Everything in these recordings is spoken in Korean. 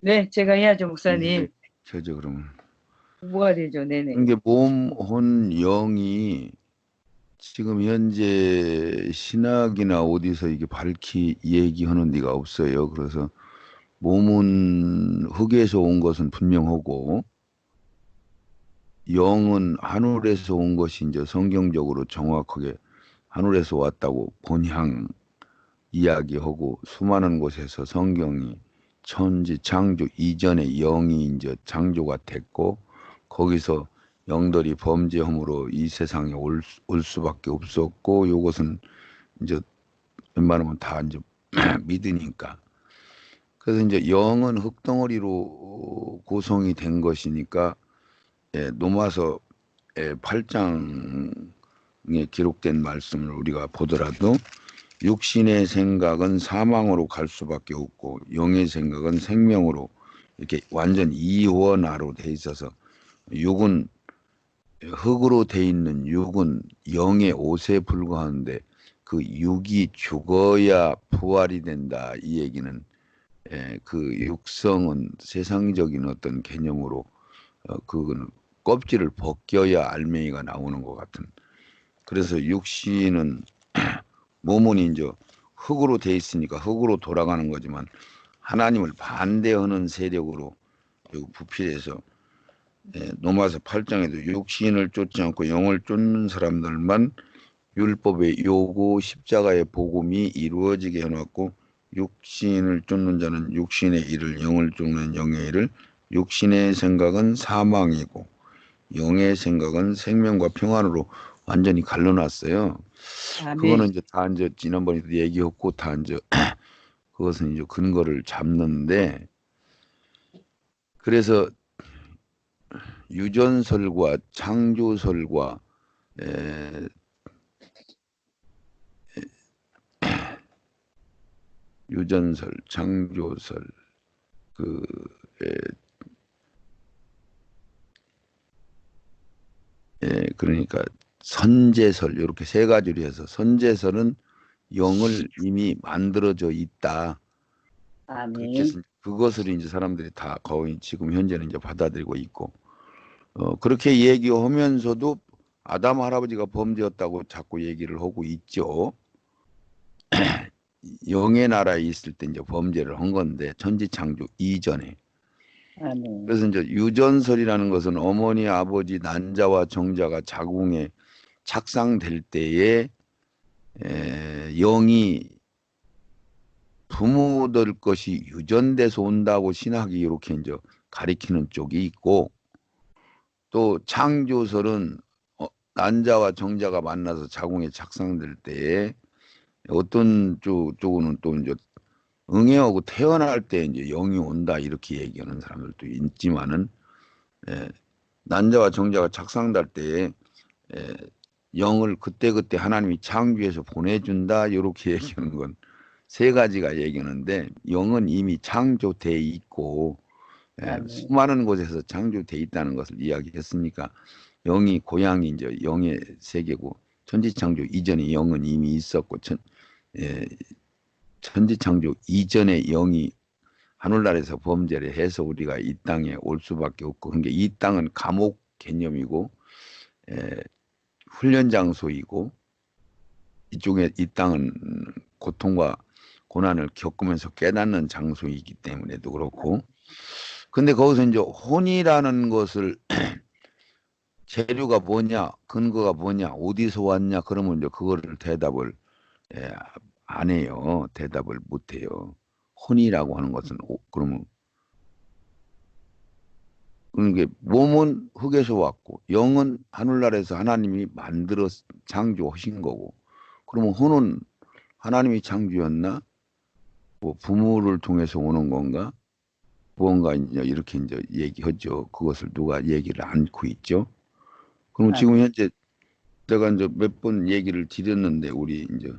네, 제가 해야죠, 예, 목사님. 저죠, 그러면. 뭐가 되죠? 네네. 이게 몸, 혼, 영이 지금 현재 신학이나 어디서 이게 밝히 얘기하는 데가 없어요. 그래서 몸은 흙에서 온 것은 분명하고, 영은 하늘에서 온 것이 이제 성경적으로 정확하게 하늘에서 왔다고 본향 이야기하고, 수많은 곳에서 성경이 천지 창조 이전에 영이 이제 창조가 됐고, 거기서 영들이 범죄함으로 이 세상에 올 수밖에 없었고, 요것은 이제 웬만하면 다 이제 믿으니까. 그래서 이제 영은 흙덩어리로 구성이 된 것이니까, 예, 노마서 8장에 기록된 말씀을 우리가 보더라도 육신의 생각은 사망으로 갈 수밖에 없고 영의 생각은 생명으로, 이렇게 완전 이원화로 돼 있어서, 육은 흙으로 돼 있는 육은 영의 옷에 불과한데 그 육이 죽어야 부활이 된다, 이 얘기는 그 육성은 세상적인 어떤 개념으로 그거는 껍질을 벗겨야 알맹이가 나오는 것 같은. 그래서 육신은 몸은 이제 흙으로 돼 있으니까 흙으로 돌아가는 거지만, 하나님을 반대하는 세력으로 부필해서 로마서 8장에도 육신을 쫓지 않고 영을 쫓는 사람들만 율법의 요구 십자가의 복음이 이루어지게 해놓고, 육신을 쫓는 자는 육신의 일을, 영을 쫓는 영의 일을, 육신의 생각은 사망이고 영의 생각은 생명과 평안으로 완전히 갈라놨어요. 아멘. 그거는 이제 다 이제 지난번에도 얘기했고 다 이제 그것은 이제 근거를 잡는데, 그래서 유전설과 창조설과 에, 유전설, 창조설, 그 에, 그러니까 선제설, 이렇게 세 가지로 해서, 선제설은 영을 이미 만들어져 있다, 그렇게 아멘. 해서 그것을 이제 사람들이 다 거의 지금 현재는 이제 받아들이고 있고, 그렇게 얘기하면서도 아담 할아버지가 범죄였다고 자꾸 얘기를 하고 있죠. 영의 나라에 있을 때 이제 범죄를 한 건데, 천지창조 이전에. 아멘. 그래서 이제 유전설이라는 것은 어머니, 아버지, 난자와 정자가 자궁에 착상될 때에 영이 부모들 것이 유전돼서 온다고 신학이 이렇게 이제 가리키는 쪽이 있고, 또 창조설은 난자와 정자가 만나서 자궁에 착상될 때에 어떤 쪽은 또 이제 응애하고 태어날 때 이제 영이 온다, 이렇게 얘기하는 사람들도 있지만은, 예, 난자와 정자가 착상될 때에 예, 영을 그때그때 하나님이 창조해서 보내준다, 이렇게 얘기하는 건 세 가지가 얘기하는데, 영은 이미 창조돼 있고 아멘. 수많은 곳에서 창조돼 있다는 것을 이야기했으니까, 영이 고향이 이제 영의 세계고, 천지창조 이전에 영은 이미 있었고, 예, 천지창조 이전에 영이 하늘나라에서 범죄를 해서 우리가 이 땅에 올 수밖에 없고, 그러니까 이 땅은 감옥 개념이고 에, 훈련 장소이고, 이쪽에 이 땅은 고통과 고난을 겪으면서 깨닫는 장소이기 때문에도 그렇고. 근데 거기서 이제 혼이라는 것을 재료가 뭐냐, 근거가 뭐냐, 어디서 왔냐, 그러면 이제 그거를 대답을 예, 안 해요. 대답을 못 해요. 혼이라고 하는 것은 그러면, 그게 몸은 흙에서 왔고 영은 하늘나라에서 하나님이 만들어 창조하신 거고, 그러면 혼은 하나님이 창조였나? 뭐 부모를 통해서 오는 건가? 무언가 이제 이렇게 이제 얘기하죠. 그것을 누가 얘기를 않고 있죠. 그럼 지금 아멘. 현재 내가 이제 몇 번 얘기를 드렸는데, 우리 이제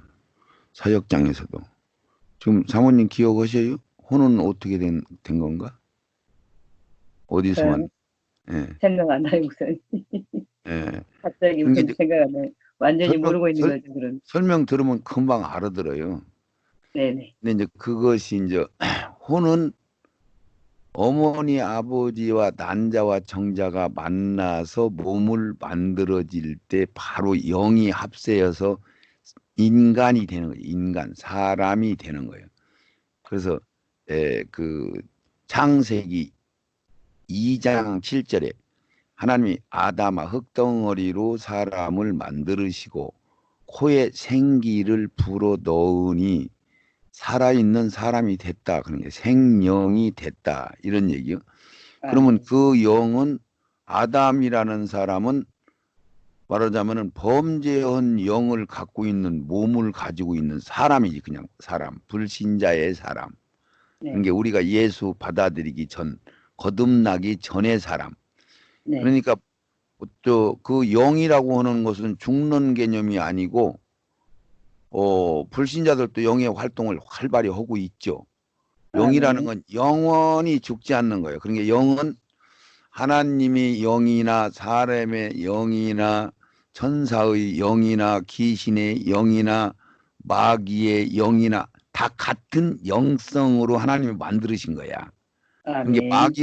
사역장에서도 지금 사모님 기억하셔요? 혼은 어떻게 된 건가? 어디서 왔? 저요? 예, 생각 안 나요, 목사님. 예. 갑자기 그게 무슨 이제 생각 안 나요. 완전히 설명 모르고 있는 거죠, 그럼. 설명 들으면 금방 알아들어요. 네네. 근데 이제 그것이 이제 혼은 어머니 아버지와 난자와 정자가 만나서 몸을 만들어질 때 바로 영이 합세여서 인간이 되는 거예요. 인간, 사람이 되는 거예요. 그래서 그 창세기 2장 7절에 하나님이 아담아 흙덩어리로 사람을 만들으시고 코에 생기를 불어 넣으니 살아있는 사람이 됐다. 그러니까 생명이 됐다. 이런 얘기요. 그러면 아멘. 그 영은 아담이라는 사람은 말하자면은 범죄한 영을 갖고 있는 몸을 가지고 있는 사람이지. 그냥 사람. 불신자의 사람. 네. 그러니까 우리가 예수 받아들이기 전, 거듭나기 전의 사람. 네. 그러니까 또 그 영이라고 하는 것은 죽는 개념이 아니고 불신자들도 영의 활동을 활발히 하고 있죠. 영이라는 아멘. 건 영원히 죽지 않는 거예요. 그러니까 영은 하나님의 영이나 사람의 영이나 천사의 영이나 귀신의 영이나 마귀의 영이나 다 같은 영성으로 하나님이 만드신 거야. 그게 아멘.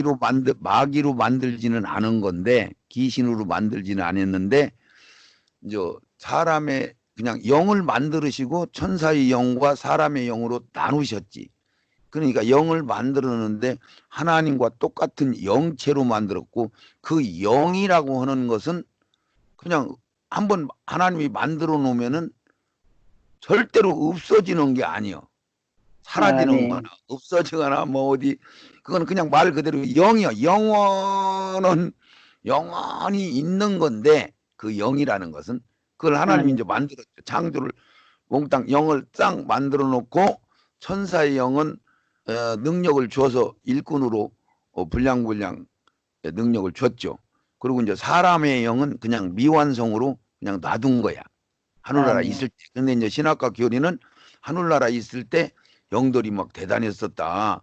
마귀로 만들지는 않은 건데 귀신으로 만들지는 않았는데 이제 사람의 그냥 영을 만들으시고 천사의 영과 사람의 영으로 나누셨지. 그러니까 영을 만들었는데 하나님과 똑같은 영체로 만들었고 그 영이라고 하는 것은 그냥 한번 하나님이 만들어 놓으면은 절대로 없어지는 게 아니요. 사라지는 거나 아멘. 없어지거나 뭐 어디 그건 그냥 말 그대로 영이요. 영원은 영원히 있는 건데 그 영이라는 것은 그걸 하나님이 아멘. 이제 만들었죠. 창조를 몽땅 영을 딱 만들어 놓고 천사의 영은 능력을 줘서 일꾼으로 불량불량 능력을 줬죠. 그리고 이제 사람의 영은 그냥 미완성으로 그냥 놔둔 거야. 하늘나라 아멘. 있을 때. 근데 이제 신학과 교리는 하늘나라 있을 때 영들이 막 대단했었다.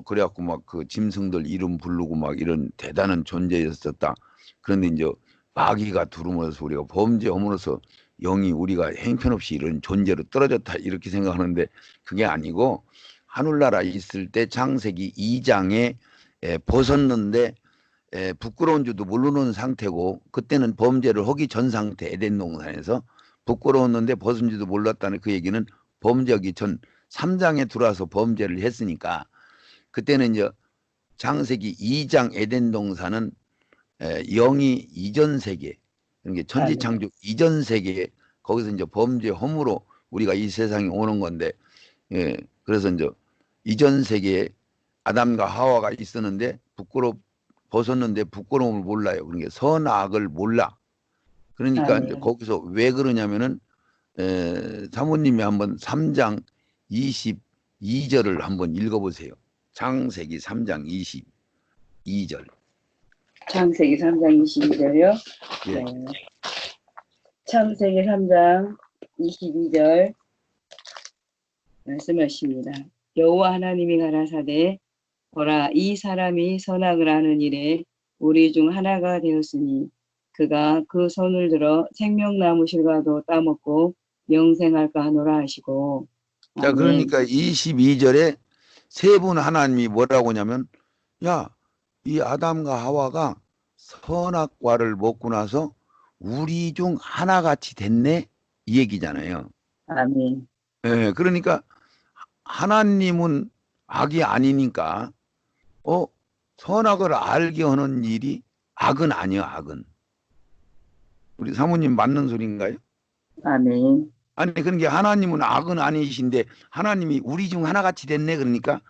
그래갖고 막 그 짐승들 이름 부르고 막 이런 대단한 존재였었다. 그런데 이제 마귀가 들어오면서 우리가 범죄함으로써 영이 우리가 형편없이 이런 존재로 떨어졌다 이렇게 생각하는데 그게 아니고 하늘나라 있을 때 창세기 2장에 벗었는데 부끄러운 줄도 모르는 상태고 그때는 범죄를 하기 전 상태 에덴 동산에서 부끄러웠는데 벗은 줄도 몰랐다는 그 얘기는 범죄하기 전 3장에 들어와서 범죄를 했으니까 그때는 이제 창세기 2장 에덴 동산은 영이 이전 세계 그러니까 아멘. 천지창조 이전 세계에 거기서 이제 범죄 허물로 우리가 이 세상에 오는 건데 그래서 이제 이전 세계에 아담과 하와가 있었는데 벗었는데 부끄러움을 몰라요. 그러니까 선악을 몰라. 그러니까 이제 아멘. 거기서 왜 그러냐면은 사모님이 한번 3장 22절을 한번 읽어보세요. 창세기 3장 22절. 창세기 3장 22절요. 예. 네. 창세기 3장 22절 말씀하십니다. 여호와 하나님이 가라사대 보라 이 사람이 선악을 하는 일에 우리 중 하나가 되었으니 그가 그 손을 들어 생명나무 실과도 따먹고 영생할까 하노라 하시고. 자, 아멘. 그러니까 22절에 세 분 하나님이 뭐라고 하냐면 야, 이 아담과 하와가 선악과를 먹고 나서 우리 중 하나같이 됐네 이 얘기잖아요. 아멘. 그러니까 하나님은 악이 아니니까 선악을 알게 하는 일이 악은 아니야. 악은 우리 사모님 맞는 소리인가요? 아멘. 아니 그러니까 하나님은 악은 아니신데 하나님이 우리 중 하나같이 됐네. 그러니까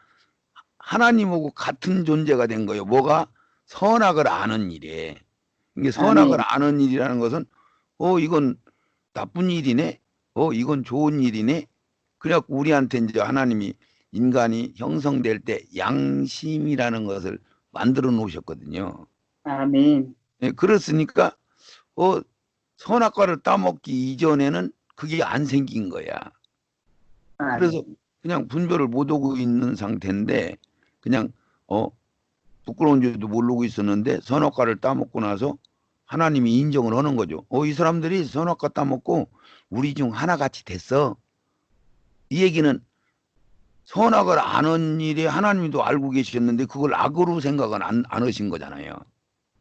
하나님하고 같은 존재가 된 거예요. 뭐가 선악을 아는 일에. 이게 선악을 아멘. 아는 일이라는 것은 이건 나쁜 일이네. 이건 좋은 일이네. 그래갖고 우리한테 이제 하나님이 인간이 형성될 때 양심이라는 것을 만들어 놓으셨거든요. 아멘. 그렇으니까 선악과를 따먹기 이전에는 그게 안 생긴 거야. 그래서 아멘. 그냥 분별을 못 하고 있는 상태인데 그냥 부끄러운 줄도 모르고 있었는데 선악과를 따먹고 나서 하나님이 인정을 하는 거죠. 이 사람들이 선악과 따먹고 우리 중 하나같이 됐어. 이 얘기는 선악을 아는 일에 하나님도 알고 계셨는데 그걸 악으로 생각은 안 하신 거잖아요.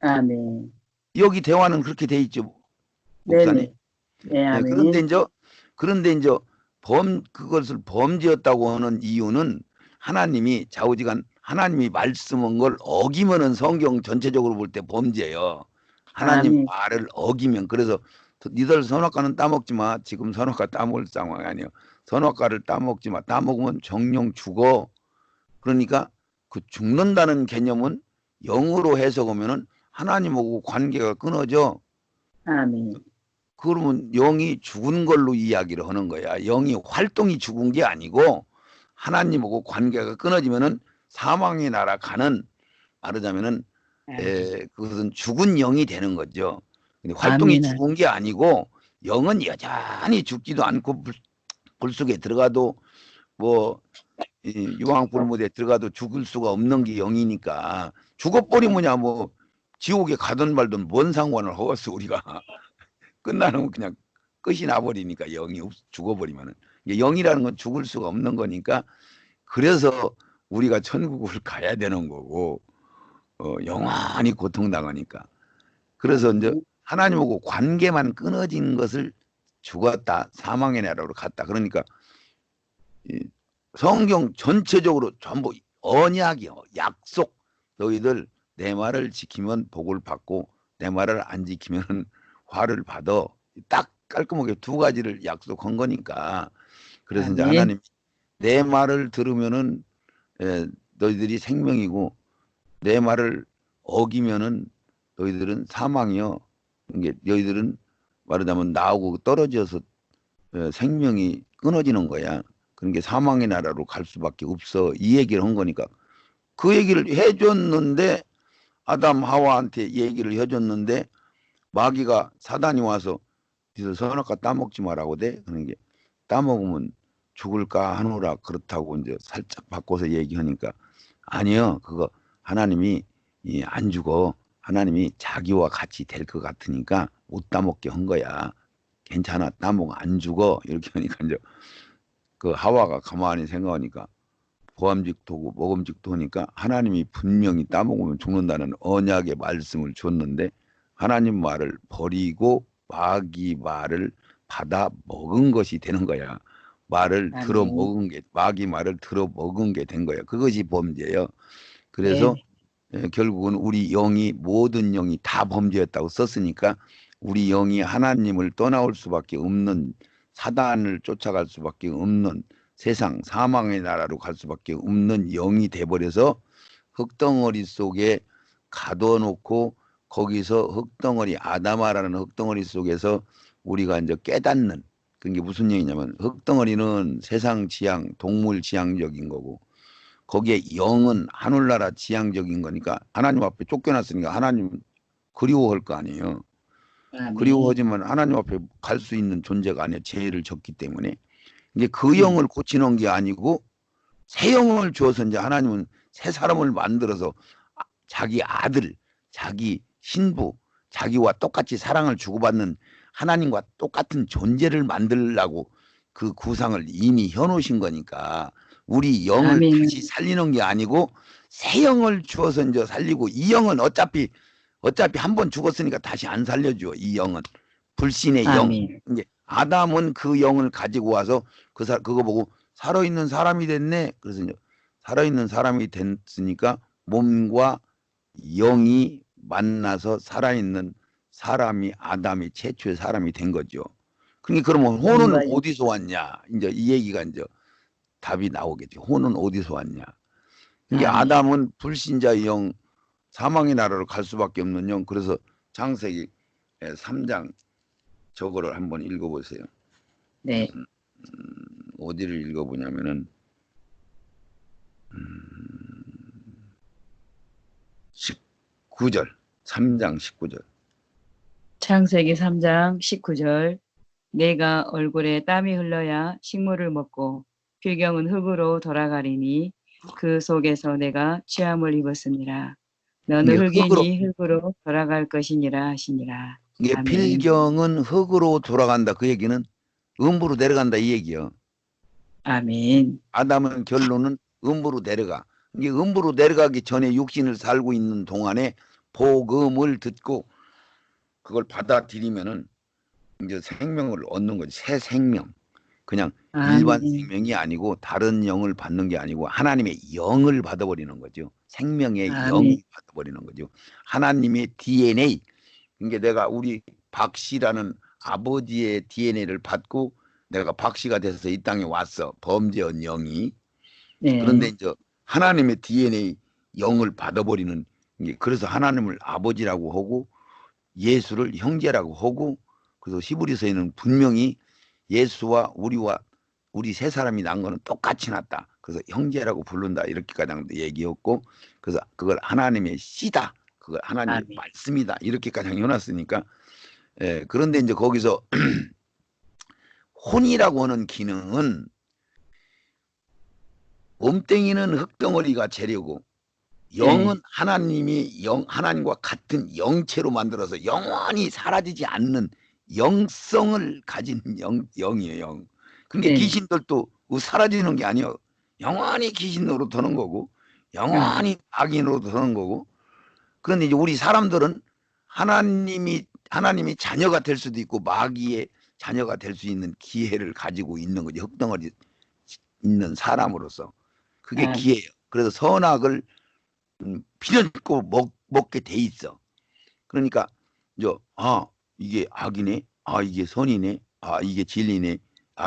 아멘. 여기 대화는 그렇게 돼 있죠, 목사님. 네네. 네, 예, 그런데 아멘. 이제 그것을 범죄였다고 하는 이유는 하나님이 좌우지간 하나님이 말씀한 걸 어기면은 성경 전체적으로 볼 때 범죄예요. 하나님 아멘. 말을 어기면. 그래서 니들 선악과는 따먹지 마. 지금 선악과 따먹을 상황이 아니에요. 선악과를 따먹지 마. 따먹으면 정령 죽어. 그러니까 그 죽는다는 개념은 영으로 해석하면은 하나님하고 관계가 끊어져. 아멘. 그러면 영이 죽은 걸로 이야기를 하는 거야. 영이 활동이 죽은 게 아니고 하나님하고 관계가 끊어지면은 사망의 나라 가는, 말하자면은 아멘. 그것은 죽은 영이 되는 거죠. 근데 활동이 아멘. 죽은 게 아니고 영은 여전히 죽지도 않고 불 속에 들어가도 뭐 유황불무대에 들어가도 죽을 수가 없는 게 영이니까 죽어버리면야 뭐 지옥에 가든 말든 뭔 상관을 하겠어 우리가. 끝나는 그냥 끝이 나버리니까 영이 죽어버리면은 영이라는 건 죽을 수가 없는 거니까 그래서 우리가 천국을 가야 되는 거고 영원히 고통당하니까 그래서 이제 아멘. 하나님하고 관계만 끊어진 것을 죽었다 사망의 나라로 갔다 그러니까 이 성경 전체적으로 전부 언약이요 약속 너희들 내 말을 지키면 복을 받고 내 말을 안 지키면 화를 받아 딱 깔끔하게 두 가지를 약속한 거니까 그래서 이제 아멘. 하나님 내 말을 들으면은 너희들이 생명이고 내 말을 어기면은 너희들은 사망이요. 이게 너희들은 말하자면 나하고 떨어져서 생명이 끊어지는 거야. 그러니까 사망의 나라로 갈 수밖에 없어. 이 얘기를 한 거니까 그 얘기를 해줬는데 아담 하와한테 얘기를 해줬는데 마귀가 사단이 와서 니들 선악과 따먹지 말라고 돼. 그런 게 따먹으면 죽을까 하노라 그렇다고 이제 살짝 바꿔서 얘기하니까 아니요 그거 하나님이 안 죽어 하나님이 자기와 같이 될 것 같으니까 못 따먹게 한 거야 괜찮아 따먹어 안 죽어 이렇게 하니까 이제 그 하와가 가만히 생각하니까 보암직도고 먹음직도 하니까 하나님이 분명히 따먹으면 죽는다는 언약의 말씀을 줬는데 하나님 말을 버리고 마귀 말을 받아 먹은 것이 되는 거야. 말을 들어 아멘. 먹은 게 마귀 말을 들어 먹은 게 된 거야. 그것이 범죄예요. 그래서 네네. 결국은 우리 영이 모든 영이 다 범죄였다고 썼으니까 우리 영이 하나님을 떠나올 수밖에 없는 사단을 쫓아갈 수밖에 없는 세상 사망의 나라로 갈 수밖에 없는 영이 돼버려서 흙덩어리 속에 가둬놓고 거기서 흙덩어리 아담아라는 흙덩어리 속에서 우리가 이제 깨닫는 그게 무슨 얘기냐면 흙덩어리는 세상 지향 동물 지향적인 거고 거기에 영은 하늘나라 지향적인 거니까 하나님 앞에 쫓겨났으니까 하나님 그리워할 거 아니에요. 아멘. 그리워하지만 하나님 앞에 갈 수 있는 존재가 아니에요. 죄를 졌기 때문에. 이제 그 네. 영을 고치는 게 아니고 새 영을 주어서 이제 하나님은 새 사람을 만들어서 자기 아들, 자기 신부, 자기와 똑같이 사랑을 주고받는 하나님과 똑같은 존재를 만들려고 그 구상을 이미 해놓으신 거니까 우리 영을 아멘. 다시 살리는 게 아니고 새 영을 주어서 이제 살리고 이 영은 어차피 한 번 죽었으니까 다시 안 살려줘. 이 영은 불신의 영. 아멘. 이제 아담은 그 영을 가지고 와서 그거 보고 살아있는 사람이 됐네. 그래서 이제 살아있는 사람이 됐으니까 몸과 영이 만나서 살아있는 사람이 아담이 최초의 사람이 된 거죠. 그러니까 그러면 혼은 뭔가 어디서 왔냐? 이제 이 얘기가 이제 답이 나오겠죠. 혼은 어디서 왔냐? 이게 아멘. 아담은 불신자의 영, 사망의 나라로 갈 수밖에 없는 영. 그래서 창세기 3장 저거를 한번 읽어보세요. 네. 어디를 읽어보냐면은 19절, 3장 19절. 창세기 3장 19절. 내가 얼굴에 땀이 흘러야 식물을 먹고 필경은 흙으로 돌아가리니 그 속에서 내가 취함을 입었으니라. 너는 이게 흙으로 흙이니 흙으로 돌아갈 것이니라 하시니라. 이게 아멘. 필경은 흙으로 돌아간다. 그 얘기는 음부로 내려간다 이 얘기요. 아멘. 아담은 결론은 음부로 내려가. 이게 음부로 내려가기 전에 육신을 살고 있는 동안에 복음을 듣고 그걸 받아들이면은 이제 생명을 얻는 거지. 새 생명. 그냥 일반 아멘. 생명이 아니고 다른 영을 받는 게 아니고 하나님의 영을 받아버리는 거죠. 생명의 영을 아멘. 받아버리는 거죠. 하나님의 DNA. 그러니까 내가 우리 박 씨라는 아버지의 DNA를 받고 내가 박 씨가 돼서 이 땅에 왔어. 범죄한 영이. 그런데 네. 이제 하나님의 DNA 영을 받아버리는 게 그래서 하나님을 아버지라고 하고 예수를 형제라고 하고 그래서 히브리서에는 분명히 예수와 우리 세 사람이 난 거는 똑같이 났다. 그래서 형제라고 부른다. 이렇게까지 얘기했고 그래서 그걸 하나님의 씨다. 그걸 하나님의 아멘. 말씀이다. 이렇게까지 해놨으니까 그런데 이제 거기서 혼이라고 하는 기능은 몸뚱이는 흙덩어리가 재려고 영은 네. 하나님이 하나님과 같은 영체로 만들어서 영원히 사라지지 않는 영성을 가진 영이에요. 영. 그러니까 네. 귀신들도 사라지는 게 아니에요. 영원히 귀신으로 드는 거고 아멘. 영원히 악인으로 드는 거고 그런데 이제 우리 사람들은 하나님이 자녀가 될 수도 있고 마귀의 자녀가 될 수 있는 기회를 가지고 있는 거지. 흙덩어리 있는 사람으로서 그게 아멘. 기회예요. 그래서 선악을 필연코 먹게 돼 있어. 그러니까 이제 이게 악이네, 이게 선이네, 이게 진리네,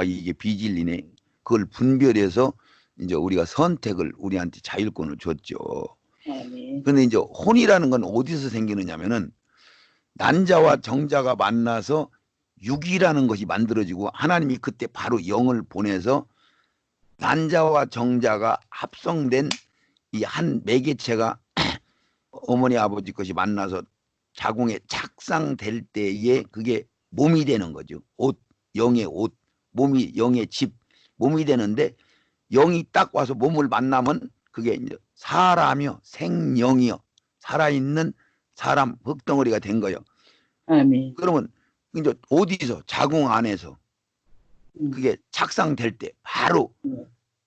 이게 비진리네. 그걸 분별해서 이제 우리가 선택을 우리한테 자율권을 줬죠. 아멘. 근데 이제 혼이라는 건 어디서 생기느냐면은 난자와 정자가 만나서 육이라는 것이 만들어지고 하나님이 그때 바로 영을 보내서 난자와 정자가 합성된 이 한 매개체가 어머니 아버지 것이 만나서 자궁에 착상될 때에 그게 몸이 되는 거죠. 영의 옷, 몸이 영의 집, 몸이 되는데 영이 딱 와서 몸을 만나면 그게 이제 사람이요, 생영이요, 살아있는 사람 흙덩어리가 된 거예요. 아멘. 그러면 이제 어디서 자궁 안에서 음. 그게 착상될 때 바로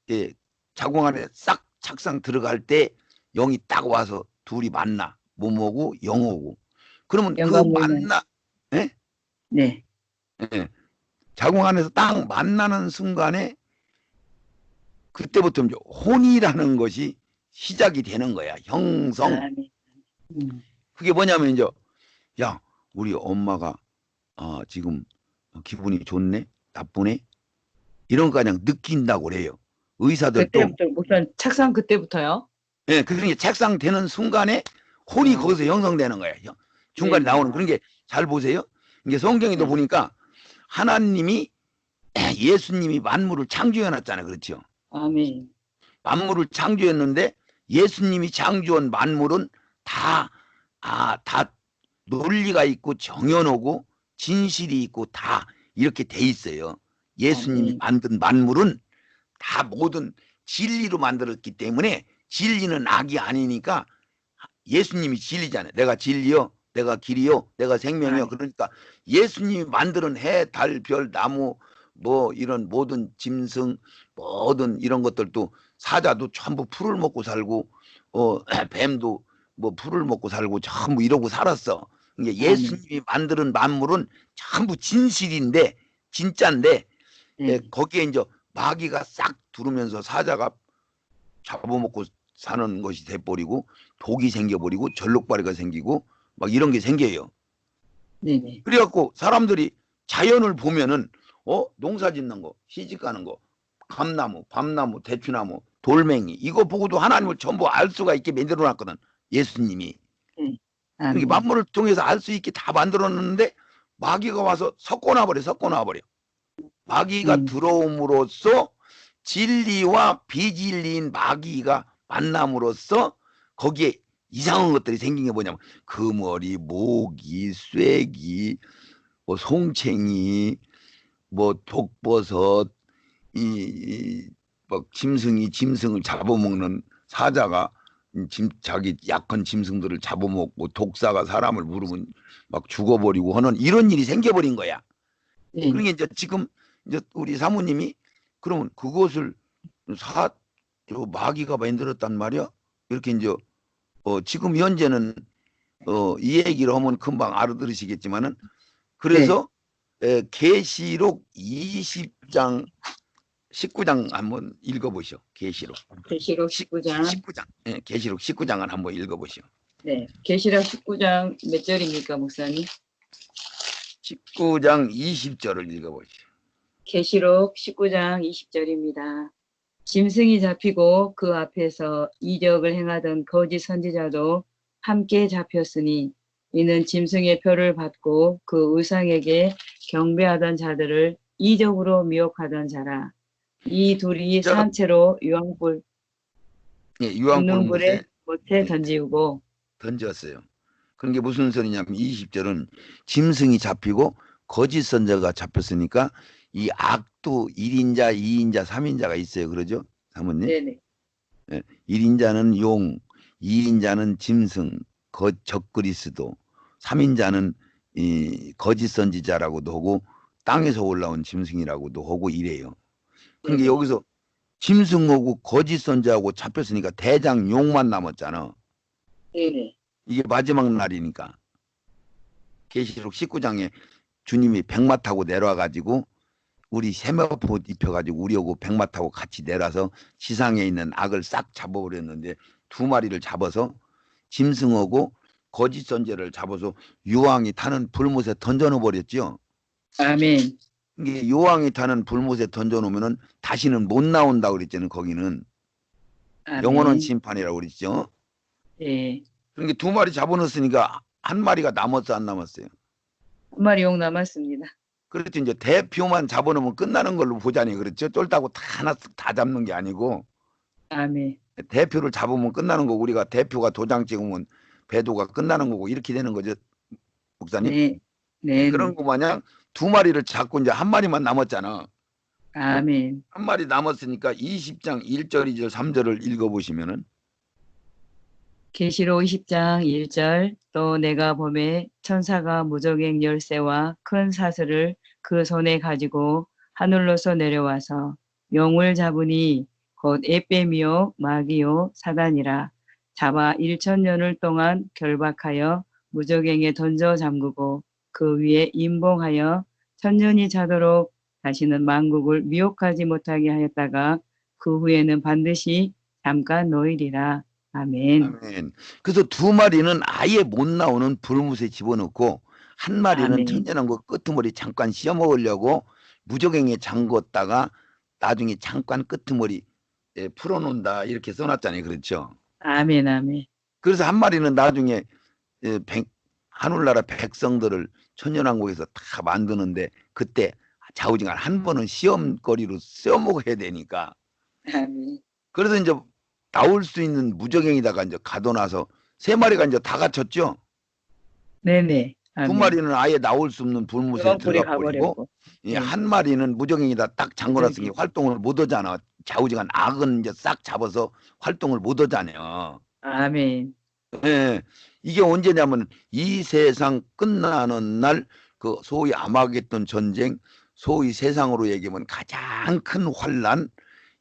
네. 자궁 안에 싹 착상 들어갈 때 영이 딱 와서 둘이 만나 몸하고 영하고 그러면 그 영감물만. 만나 예? 네. 예. 자궁 안에서 딱 만나는 순간에 그때부터 이제 혼이라는 것이 시작이 되는 거야. 형성. 아멘. 음. 그게 뭐냐면 이제 야 우리 엄마가 지금 기분이 좋네 나쁘네 이런 거 그냥 느낀다고 그래요. 의사들도 그때부터 우선 착상 그때부터요? 그러니까 책상되는 순간에 혼이 어. 거기서 형성되는 거예요. 중간에 네네. 나오는 그런 게 잘 보세요. 이게 성경에도 네. 보니까 하나님이 예수님이 만물을 창조해 놨잖아요. 그렇죠? 아멘. 만물을 창조했는데 예수님이 창조한 만물은 다 논리가 있고 정연하고 진실이 있고 다 이렇게 돼 있어요. 예수님이 아멘. 만든 만물은 다 모든 진리로 만들었기 때문에 진리는 악이 아니니까 예수님이 진리잖아요. 내가 진리요, 내가 길이요, 내가 생명이요. 아멘. 그러니까 예수님이 만드는 해, 달, 별, 나무 뭐 이런 모든 짐승 모든 이런 것들도 사자도 전부 풀을 먹고 살고 뱀도 뭐 풀을 먹고 살고 전부 이러고 살았어. 그러니까 아멘. 예수님이 만드는 만물은 전부 진실인데 진짜인데 네. 거기에 이제 마귀가 싹 두르면서 사자가 잡아먹고 사는 것이 돼버리고 독이 생겨버리고 전록바리가 생기고 막 이런 게 생겨요. 네네. 그래갖고 사람들이 자연을 보면은 농사 짓는 거, 시집 가는 거, 감나무, 밤나무, 대추나무, 돌멩이 이거 보고도 하나님을 전부 알 수가 있게 만들어놨거든. 예수님이. 네. 그러니까 아멘. 만물을 통해서 알 수 있게 다 만들어놨는데 마귀가 와서 섞어놔버려. 마귀가 음. 들어옴으로써 진리와 비진리인 마귀가 만남으로써 거기에 이상한 것들이 생긴 게 뭐냐면 그머리, 모기, 쐐기, 뭐 송챙이, 뭐 독버섯, 막 짐승을 잡아먹는 사자가 자기 약한 짐승들을 잡아먹고 독사가 사람을 물으면 막 죽어버리고 하는 이런 일이 생겨버린 거야. 네. 그러니까 이제 지금 이제 우리 사모님이 그러면 그것을 저 마귀가 만들었단 말이야. 이렇게 이제 지금 현재는 이 얘기를 하면 금방 알아들으시겠지만은 네. 그래서 계시록 20장 19장 한번 읽어보시오. 계시록 계시록 19장. 19장. 예, 계시록 19장을 한번 읽어보시오. 네. 계시록 19장 몇 절입니까, 목사님? 19장 20절을 읽어보시오. 계시록 19장 20절입니다. 짐승이 잡히고 그 앞에서 이적을 행하던 거짓 선지자도 함께 잡혔으니 이는 짐승의 표를 받고 그 의상에게 경배하던 자들을 이적으로 미혹하던 자라. 이 둘이 자, 산채로 유황불 예, 붙는 유황불못에 불에 못에 던지고. 던졌어요. 그런 게 무슨 소리냐면 20절은 짐승이 잡히고 거짓 선자가 잡혔으니까 이 악도 1인자, 2인자, 3인자가 있어요. 그러죠? 사모님? 네네. 1인자는 용, 2인자는 짐승, 적그리스도, 3인자는 이 거짓 선지자라고도 하고 땅에서 올라온 짐승이라고도 하고 이래요. 그러니까 네네. 여기서 짐승하고 거짓 선지자하고 잡혔으니까 대장 용만 남았잖아. 네네. 이게 마지막 날이니까. 계시록 19장에 주님이 백마 타고 내려와 가지고 우리 세마포 입혀가지고 우리하고 백마 타고 같이 내려서 지상에 있는 악을 싹 잡아버렸는데 두 마리를 잡아서 짐승하고 거짓 선제를 잡아서 요왕이 타는 불못에 던져놓아 버렸죠. 아멘. 이게 요왕이 타는 불못에 던져놓으면은 다시는 못 나온다 그랬잖아요. 거기는 영원한 아멘. 심판이라고 그랬죠. 예. 그러니까 두 마리 잡아놓았으니까 한 마리가 남았어 안 남았어요? 한 마리 용 남았습니다. 그렇죠. 이제 대표만 잡아놓으면 끝나는 걸로 보자니 그렇죠. 쫄다고 다 하나 다 잡는 게 아니고 아멘. 대표를 잡으면 끝나는 거고 우리가 대표가 도장 찍으면 배도가 끝나는 거고 이렇게 되는 거죠. 목사님. 네. 예, 네. 그런 거 마냥 두 마리를 잡고 이제 한 마리만 남았잖아. 아멘. 한 마리 남았으니까 20장 1절, 2절, 3절을 읽어보시면은 계시록 20장 1절. 또 내가 보매 천사가 무저갱 열쇠와 큰 사슬을 그 손에 가지고 하늘로서 내려와서 용을 잡으니 곧 에빼미요 마귀요 사단이라. 잡아 1000년을 동안 결박하여 무저갱에 던져 잠그고 그 위에 임봉하여 1000년이 자도록 다시는 만국을 미혹하지 못하게 하였다가 그 후에는 반드시 잠깐 놓이리라. 아멘. 아멘. 그래서 두 마리는 아예 못 나오는 불못에 집어넣고 한 마리는 아멘. 천연한거 끄트머리 잠깐 씌워 먹으려고 무적행에 잠궜다가 나중에 잠깐 끄트머리 풀어놓는다 이렇게 써놨잖아요. 그렇죠? 아멘. 아멘. 그래서 한 마리는 나중에 하늘나라 백성들을 천연왕국에서 다 만드는데 그때 좌우지간 한 번은 시험거리로 써먹어야 되니까 아멘. 그래서 이제 나올 수 있는 무적행에다가 이제 가둬놔서 세 마리가 이제 다 갇혔죠. 네네. 두 아멘. 마리는 아예 나올 수 없는 불못에 유황불에 들어가 버리고 가버렸고. 예, 네. 한 마리는 무적행에다 딱 잠궈놨으니 활동을 못 하잖아. 좌우지간 악은 이제 싹 잡아서 활동을 못 하잖아요. 아멘. 예, 이게 언제냐면 이 세상 끝나는 날 그 소위 아마겟돈 전쟁, 소위 세상으로 얘기하면 가장 큰 환란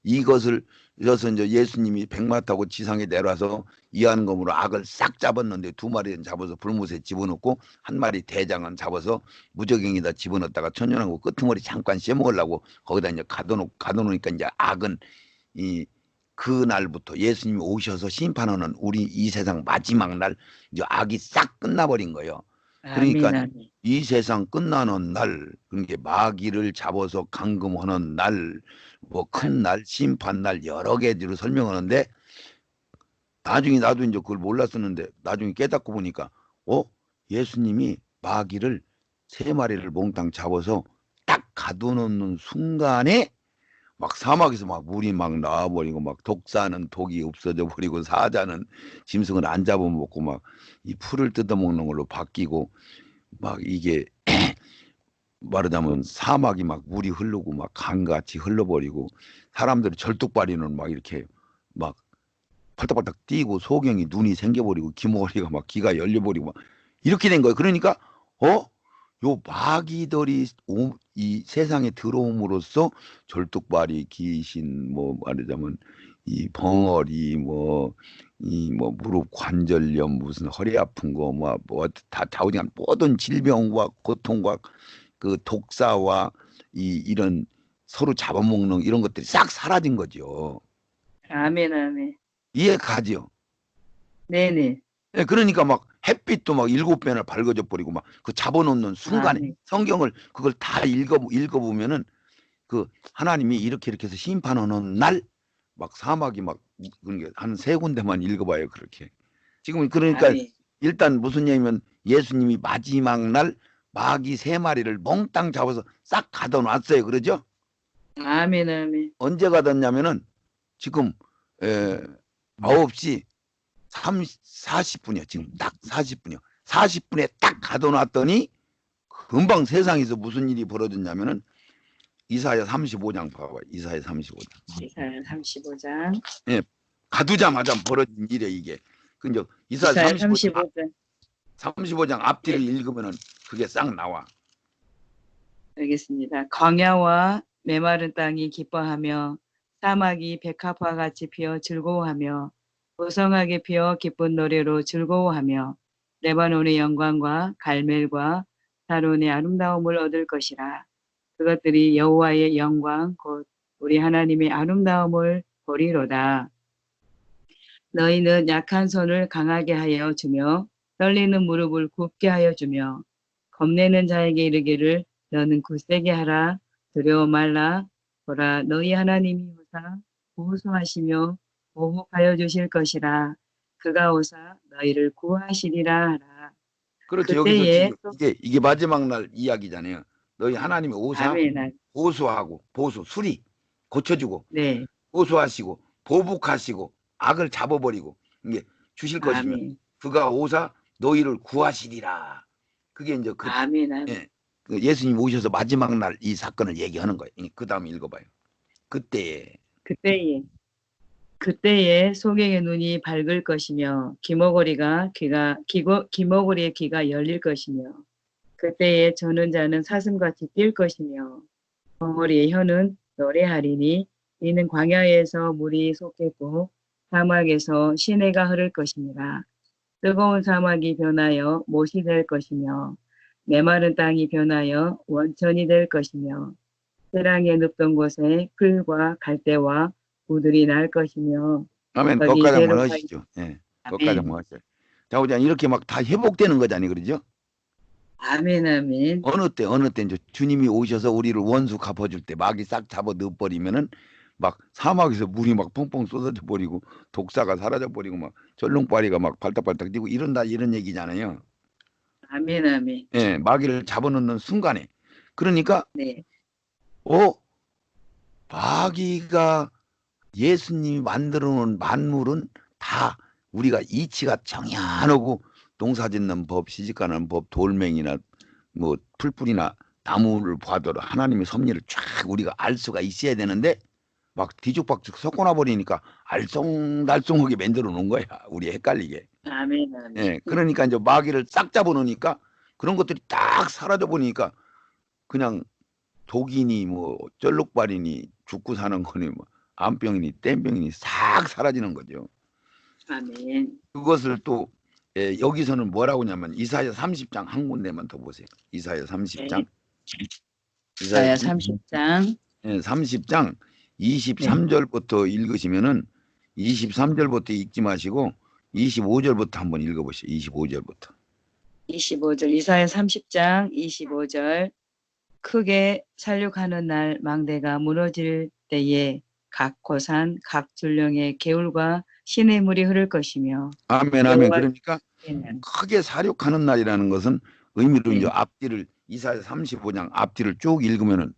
이것을 그래서 이제 예수님이 백마 타고 지상에 내려와서 이한검으로 악을 싹 잡았는데 두 마리는 잡아서 불못에 집어넣고 한 마리 대장은 잡아서 무적행에다 집어넣었다가 천연왕국 끄트머리 잠깐 씌워먹으려고 거기다 이제 가둬놓으니까 이제 악은 이 그날부터 예수님이 오셔서 심판하는 우리 이 세상 마지막 날 이제 악이 싹 끝나버린 거예요. 그러니까 아멘. 아멘. 이 세상 끝나는 날, 그러니까 마귀를 잡아서 감금하는 날, 뭐 큰 날, 심판 날 여러 개로 설명하는데 나중에 나도 이제 그걸 몰랐었는데 나중에 깨닫고 보니까 예수님이 마귀를 세 마리를 몽땅 잡아서 딱 가둬놓는 순간에 막 사막에서 막 물이 막 나와버리고 막 독사는 독이 없어져 버리고 사자는 짐승을 안 잡아먹고 막 이 풀을 뜯어먹는 걸로 바뀌고 막 이게 말하자면 사막이 막 물이 흐르고 막 강같이 흘러버리고 사람들이 절뚝발이는 막 이렇게 막 팔딱팔딱 뛰고 소경이 눈이 생겨버리고 귀머리가 막 귀가 열려버리고 막 이렇게 된 거예요. 그러니까 요 마귀들이 이 세상에 들어옴으로써 절뚝발이 귀신 뭐 말하자면 이 벙어리 뭐 이 뭐 무릎 관절염 무슨 허리 아픈 거 뭐 다 좌우지간 모든 질병과 고통과 그 독사와 이런 서로 잡아먹는 이런 것들이 싹 사라진 거죠. 아멘, 아멘. 이해 가지요? 네네. 예, 그러니까 막 햇빛도 막 7배나 밝아져 버리고 막 그 잡아놓는 순간에 아멘. 성경을 그걸 다 읽어보면은 그 하나님이 이렇게 해서 심판하는 날 막 사막이 막 한 3군데만 읽어봐요. 그렇게 지금 그러니까 아멘. 일단 무슨 얘기면 예수님이 마지막 날 마귀 3마리를 몽땅 잡아서 싹 가둬놨어요. 그러죠? 아멘, 아멘. 언제 가뒀냐면은 지금 9시 40분이요. 지금 딱 40분이요. 40분에 딱 가둬놨더니 금방 세상에서 무슨 일이 벌어졌냐면은 이사야 35장 봐봐요. 이사야 35장. 이사야 35장. 예, 가두자마자 벌어진 일이에요. 이게. 근데 이사야 이사야 35장 35장. 35장 앞뒤를 네, 읽으면은 그게 싹 나와. 알겠습니다. 광야와 메마른 땅이 기뻐하며 사막이 백합화 같이 피어 즐거워하며 고성하게 피어 기쁜 노래로 즐거워하며 레바논의 영광과 갈멜과 사론의 아름다움을 얻을 것이라. 그것들이 여호와의 영광 곧 우리 하나님의 아름다움을 보리로다. 너희는 약한 손을 강하게 하여 주며 떨리는 무릎을 굽게 하여 주며 겁내는 자에게 이르기를 너는 굳세게 하라. 두려워 말라. 보라 너희 하나님이 오사 보호하시며 보호하여 주실 것이라. 그가 오사 너희를 구하시리라 하라. 그렇죠. 여기서 그때에 지금 이게 마지막 날 이야기잖아요. 너희 하나님의 오사 아멘. 보수하고 보수 수리 고쳐주고 네. 보수하시고 보복하시고 악을 잡아버리고 이게 주실 것이면 아멘. 그가 오사 너희를 구하시리라. 그게 이제 아멘. 아멘. 예, 그 예수님 오셔서 마지막 날 이 사건을 얘기하는 거예요. 그 다음에 읽어봐요. 그때 그때에 소경의 눈이 밝을 것이며 기머거리의 귀가 열릴 것이며 그때에 저는 자는 사슴같이 뛸 것이며 벙어리의 혀는 노래하리니 이는 광야에서 물이 솟겠고 사막에서 시내가 흐를 것이니라. 뜨거운 사막이 변하여 못이 될 것이며 메마른 땅이 변하여 원천이 될 것이며 세랑에 눕던 곳에 풀과 갈대와 우들이 날 것이며 아멘. 거기 거기까지 한번 세로가 하시죠. 예, 거기까지 아멘. 한번 하세요. 자, 오자 이렇게 막 다 회복되는 거잖아요. 그러죠? 아멘. 아멘. 어느 때 이제 주님이 오셔서 우리를 원수 갚아줄 때 마귀 싹 잡아 넣어버리면은 막 사막에서 물이 막 펑펑 쏟아져 버리고 독사가 사라져 버리고 막 절롱발이가 막 발딱발딱 뛰고 이런다 이런 얘기잖아요. 아멘. 아멘. 예, 마귀를 잡아놓는 순간에 그러니까 네. 마귀가 예수님이 만들어 놓은 만물은 다 우리가 이치가 정연하고 농사짓는 법, 시집가는 법, 돌멩이나 뭐 풀뿌리나 나무를 봐도 하나님의 섭리를 쫙 우리가 알 수가 있어야 되는데 막 뒤죽박죽 섞어놔 버리니까 알쏭달쏭하게 만들어 놓은 거야. 우리 헷갈리게. 아멘. 아멘. 예, 그러니까 이제 마귀를 싹 잡아 놓으니까 그런 것들이 딱 사라져 버리니까 그냥 독이니 뭐 쩔룩발이니 죽고 사는 거니 뭐 암병이니 땜병이니 싹 사라지는 거죠. 아멘. 그것을 또 여기서는 뭐라고 하냐면 이사야 30장 한 군데만 더 보세요. 이사야 30장. 이사야 30장. 30장 23절부터 읽으시면은 23절부터 읽지 마시고 25절부터 한번 읽어보시죠. 25절부터. 25절. 이사야 30장 25절. 크게 살육하는 날 망대가 무너질 때에 각 고산 각 줄령의 개울과 시냇물이 흐를 것이며 아멘 아멘. 그러니까 여호와께는 크게 사륙하는 날이라는 것은 의미로 이제 네. 앞뒤를 이사야 35장 앞뒤를 쭉 읽으면은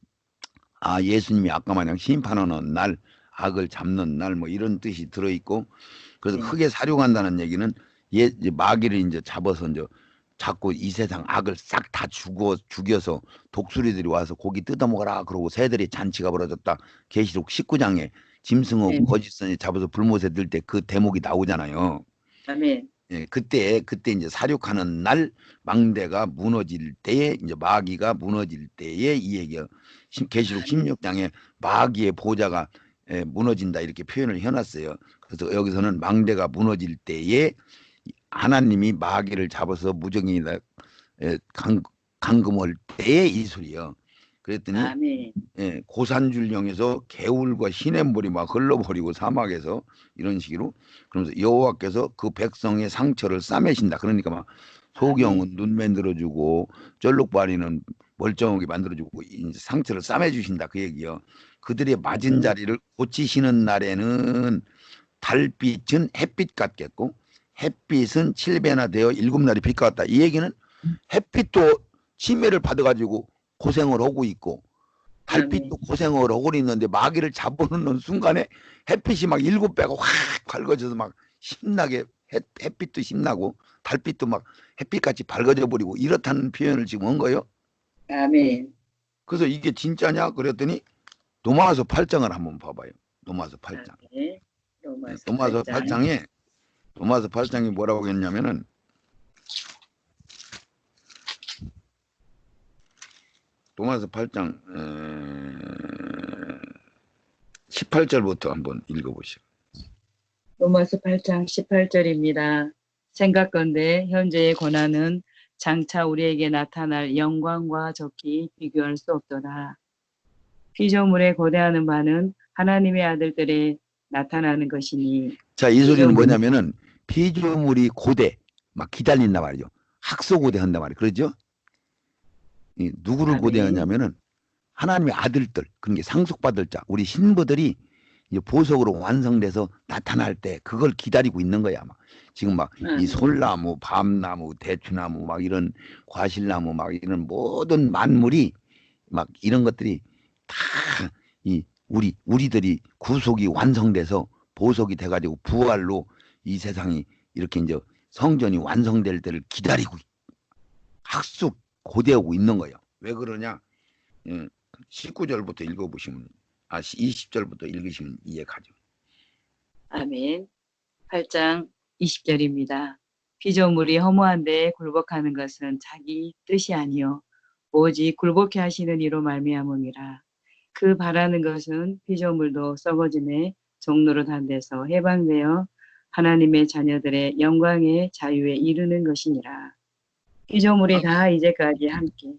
아 예수님이 아까 마냥 심판하는 날 악을 잡는 날 뭐 이런 뜻이 들어 있고 그래서 네. 크게 사륙한다는 얘기는 이제 마귀를 이제 잡아서 이제 자꾸 이 세상 악을 싹 다 죽여서 독수리들이 와서 고기 뜯어먹어라 그러고 새들이 잔치가 벌어졌다. 계시록 19장에 짐승하고 네. 거짓선이 잡아서 불못에 들 때 그 대목이 나오잖아요. 아멘. 예, 그때 이제 사륙하는 날 망대가 무너질 때에 이제 마귀가 무너질 때에 이 얘기가 계시록 아멘. 16장에 마귀의 보좌가 무너진다 이렇게 표현을 해놨어요. 그래서 여기서는 망대가 무너질 때에 하나님이 마귀를 잡아서 무정인에다 감금할 때에 이 소리요. 그랬더니 아멘. 고산줄령에서 개울과 시냇물이 막 흘러버리고 사막에서 이런 식으로 그러면서 여호와께서 그 백성의 상처를 싸매신다. 그러니까 막 아멘. 소경은 눈 만들어주고 쩔룩바리는 멀쩡하게 만들어주고 이제 상처를 싸매주신다 그 얘기요. 그들의 맞은 아멘. 자리를 고치시는 날에는 달빛은 햇빛 같겠고 햇빛은 7배나 되어 7날이 빛 같다. 이 얘기는 햇빛도 침해를 받아가지고 고생을 하고 있고 달빛도 아멘. 고생을 하고 있는데 마귀를 잡아놓는 순간에 햇빛이 막 7배가 확 밝아져서 막 신나게 햇빛도 신나고 달빛도 막 햇빛같이 밝아져 버리고 이렇다는 표현을 지금 한 거예요. 아멘. 그래서 이게 진짜냐 그랬더니 로마서 8장을 한번 봐봐요. 로마서 8장. 아멘. 로마서 로마서 8장. 8장에 로마서 8장이 뭐라고 했냐면은 로마서 8장 18절부터 한번 읽어보시오. 로마서 8장 18절입니다. 생각건대 현재의 고난은 장차 우리에게 나타날 영광과 적히 비교할 수 없도다. 피조물에 고대하는 바는 하나님의 아들들에 나타나는 것이니. 자, 이 소리는 피조물. 뭐냐면은 피조물이 고대 막 기다린단 말이죠. 학소고대 한단 말이에요. 그러죠? 누구를 아멘. 고대하냐면은 하나님의 아들들, 그런 게 상속받을 자, 우리 신부들이 이제 보석으로 완성돼서 나타날 때 그걸 기다리고 있는 거야. 막 지금 막 이 아멘. 솔나무, 밤나무, 대추나무, 막 이런 과실나무, 막 이런 모든 만물이 막 이런 것들이 다 이 우리들이 구속이 완성돼서 보석이 돼가지고 부활로 이 세상이 이렇게 이제 성전이 완성될 때를 기다리고 학습 고대하고 있는 거예요. 왜 그러냐? 19절부터 읽어보시면 20절부터 읽으시면 이해가죠. 아멘. 8장 20절입니다. 피조물이 허무한데 굴복하는 것은 자기 뜻이 아니요 오직 굴복해 하시는 이로 말미암음이라. 그 바라는 것은 피조물도 썩어짐에 종로로 단데서 해방되어 하나님의 자녀들의 영광의 자유에 이르는 것이니라. 피조물이 다 이제까지 함께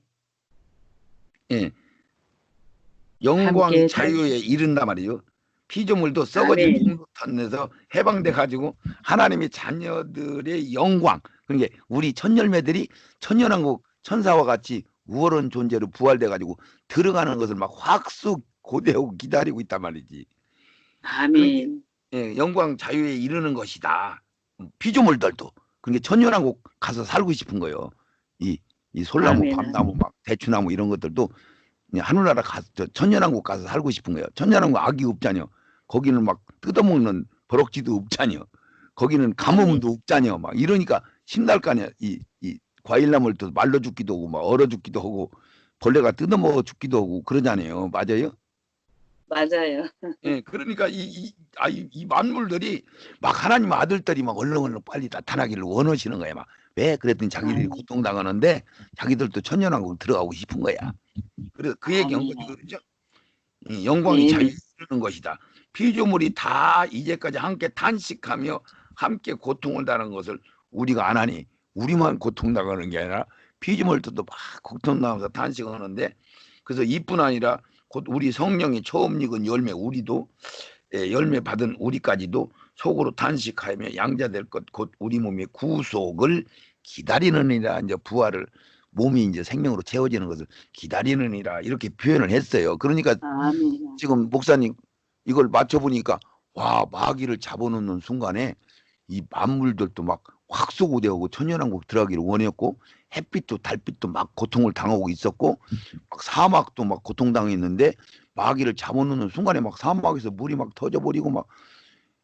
영광 다. 자유에 이른단 말이에요. 피조물도 썩어진 아멘. 종로탄에서 해방돼 가지고 하나님의 자녀들의 영광, 그러니까 우리 천열매들이 천년왕국 천사와 같이 우월한 존재로 부활돼 가지고 들어가는 것을 막 확수 고대하고 기다리고 있단 말이지. 그러니까 아멘. 영광 자유에 이르는 것이다. 피조물들도 그러니까 천년왕국 가서 살고 싶은 거예요. 이 솔나무, 아멘. 밤나무, 막 대추나무 이런 것들도 하늘나라 가서 천년왕국 가서 살고 싶은 거예요. 천년왕국 악이 없잖여. 거기는 막 뜯어먹는 버럭지도 없잖여. 거기는 가뭄도 없잖여. 막 이러니까 심날 거 아니야. 이 과일나무를 또 말라 죽기도 하고 막 얼어 죽기도 하고 벌레가 뜯어먹어 죽기도 하고 그러잖아요. 맞아요? 맞아요. 예, 그러니까 이 만물들이 막 하나님 아들들이 막 얼른 빨리 나타나기를 원하시는 거야. 막 왜? 그랬더니 자기들이 아멘. 고통당하는데 자기들도 천년왕국 들어가고 싶은 거야. 그래서 그 얘기한 아멘. 거죠. 그렇죠? 영광이 네. 자유에 이르는 것이다. 피조물이 다 이제까지 함께 탄식하며 함께 고통을 당하는 것을 우리가 안 하니 우리만 고통당하는 게 아니라 피조물들도 막 고통당하면서 탄식하는데 그래서 이뿐 아니라 곧 우리 성령이 처음 익은 열매 우리도 열매 받은 우리까지도 속으로 탄식하며 양자될 것 곧 우리 몸의 구속을 기다리느니라. 이제 부활을 몸이 이제 생명으로 채워지는 것을 기다리느니라 이렇게 표현을 했어요. 그러니까 아멘. 지금 목사님 이걸 맞춰보니까 와 마귀를 잡아놓는 순간에 이 만물들도 막 확소고대하고 천년왕국 들어가기를 원했고 햇빛도 달빛도 막 고통을 당하고 있었고 막 사막도 막 고통당했는데 마귀를 잡아놓는 순간에 막 사막에서 물이 막 터져버리고 막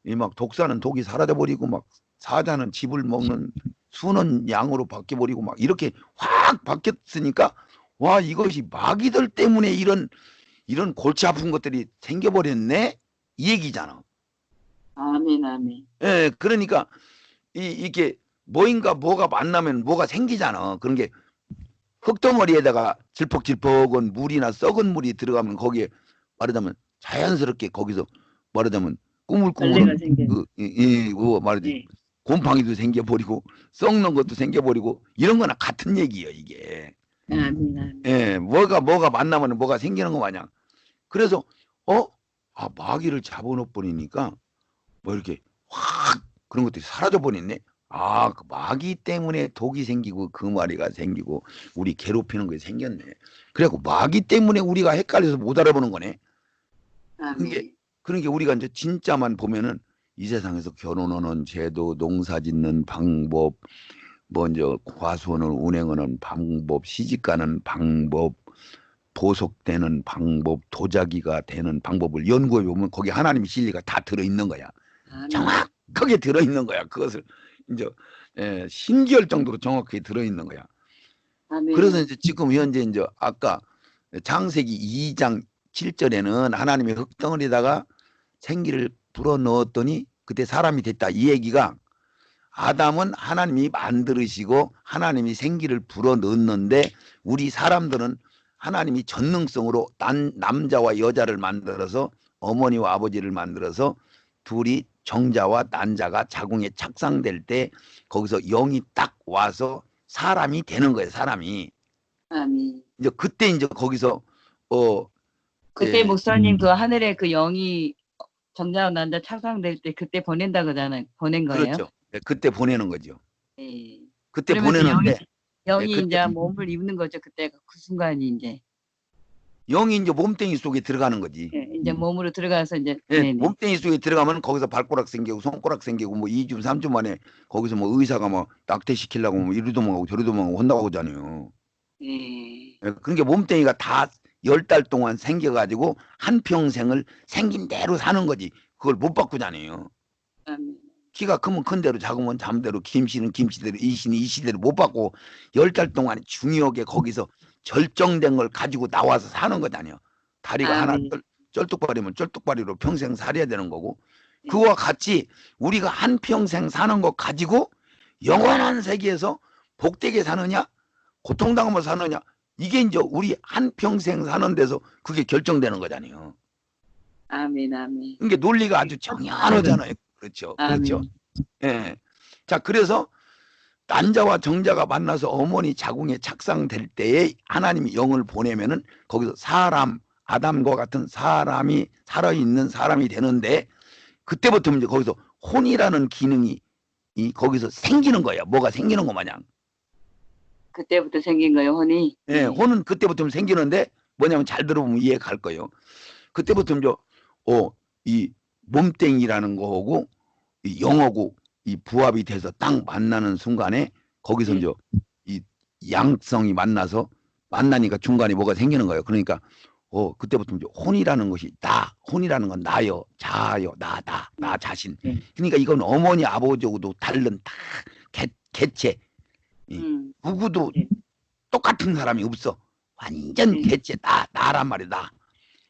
이 막 독사는 독이 사라져버리고 막 사자는 짚을 먹는 수는 양으로 바뀌어버리고 막 이렇게 확 바뀌었으니까 와 이것이 마귀들 때문에 이런 골치 아픈 것들이 생겨버렸네 이 얘기잖아. 아멘. 아멘. 예, 그러니까 이게 뭐인가 뭐가 만나면 뭐가 생기잖아. 그런 게 흙덩어리에다가 질퍽질퍽은 물이나 썩은 물이 들어가면 거기에 말하자면 자연스럽게 거기서 말하자면 벌레가 꾸물꾸물은 생겨요. 말하지 네. 곰팡이도 생겨버리고 썩는 것도 생겨버리고 이런 거나 같은 얘기예요 이게. 아멘, 아멘. 예, 뭐가 만나면 뭐가 생기는 거 마냥. 그래서 마귀를 잡아놓 버리니까 뭐 이렇게 확 그런 것들이 사라져 버렸네. 그 마귀 때문에 독이 생기고 그 마리가 생기고 우리 괴롭히는 게 생겼네. 그래갖고 마귀 때문에 우리가 헷갈려서 못 알아보는 거네. 그게 아멘. 그러니까 우리가 이제 진짜만 보면은 이 세상에서 결혼하는 제도, 농사 짓는 방법, 먼저 과수원을 운행하는 방법, 시집가는 방법, 보석되는 방법, 도자기가 되는 방법을 연구해 보면 거기 하나님의 진리가 다 들어 있는 거야. 아멘. 정확하게 들어 있는 거야. 그것을 이제 신기할 정도로 정확하게 들어 있는 거야. 그래서 아멘. 이제 지금 현재 이제 아까 창세기 2장 7절에는 하나님의 흙덩어리다가 생기를 불어 넣었더니 그때 사람이 됐다. 이 얘기가 아담은 하나님이 만들으시고 하나님이 생기를 불어 넣었는데 우리 사람들은 하나님이 전능성으로 남자와 여자를 만들어서 어머니와 아버지를 만들어서 둘이 정자와 난자가 자궁에 착상될 때 거기서 영이 딱 와서 사람이 되는 거예요. 사람이. 아멘. 이제 그때 이제 거기서 어 그때 예, 목사님 그 하늘에 그 영이 정자와 난자 착상될 때 그때 보낸다 그러잖아요. 보낸 거예요? 그렇죠. 예, 그때 보내는 거죠. 예. 그때 그러면서 보내는데 영이 그때 이제 몸을 입는 거죠. 그때 그 순간이 이제. 영이 이제 몸뚱이 속에 들어가는 거지. 예, 이제 몸으로 들어가서 이제 예, 네네. 몸뚱이 속에 들어가면 거기서 발가락 생기고 손가락 생기고 뭐 2주 3주 만에 거기서 뭐 의사가 뭐 낙태시키려고 뭐 이리 도망가고 저리 도망가고 혼나고 하잖아요. 예. 예, 그러니까 몸뚱이가 다 10달 동안 생겨가지고 한평생을 생긴 대로 사는 거지. 그걸 못 바꾸잖아요. 아멘. 키가 크면 큰 대로 작으면 잠대로 김씨는 김씨대로 이씨는 이씨대로 못 받고 10달 동안 중요하게 거기서 절정된 걸 가지고 나와서 사는 거잖아요. 다리가 하나 아멘. 쩔뚝발이면 쩔뚝발이로 평생 살아야 되는 거고 예. 그와 같이 우리가 한평생 사는 것 가지고 영원한 세계에서 복되게 사느냐 고통당하며 사느냐 이게 이제 우리 한평생 사는 데서 그게 결정되는 거잖아요. 아멘. 아멘. 이게 논리가 아주 정연하잖아요. 그렇죠. 그렇죠. 아멘. 예. 자, 그래서 난자와 정자가 만나서 어머니 자궁에 착상될 때에 하나님이 영을 보내면은 거기서 사람, 아담과 같은 사람이 살아있는 사람이 되는데 그때부터 이제 거기서 혼이라는 기능이 거기서 생기는 거예요. 뭐가 생기는 거 마냥. 그때부터 생긴 거예요, 혼이. 예, 혼은 그때부터 생기는데 뭐냐면 잘 들어보면 이해 갈 거예요. 그때부터 이제 이 몸땡이라는 거하고 이 영하고 이 부합이 돼서 딱 만나는 순간에 거기서 이제 이 양성이 만나니까 중간에 뭐가 생기는 거예요. 그러니까 그때부터 이제 혼이라는 것이 혼이라는 건 나요, 자요, 나 자신. 그러니까 이건 어머니 아버지하고도 다른 다 개체. 누구도 똑같은 사람이 없어. 완전 개체 나란 말이다.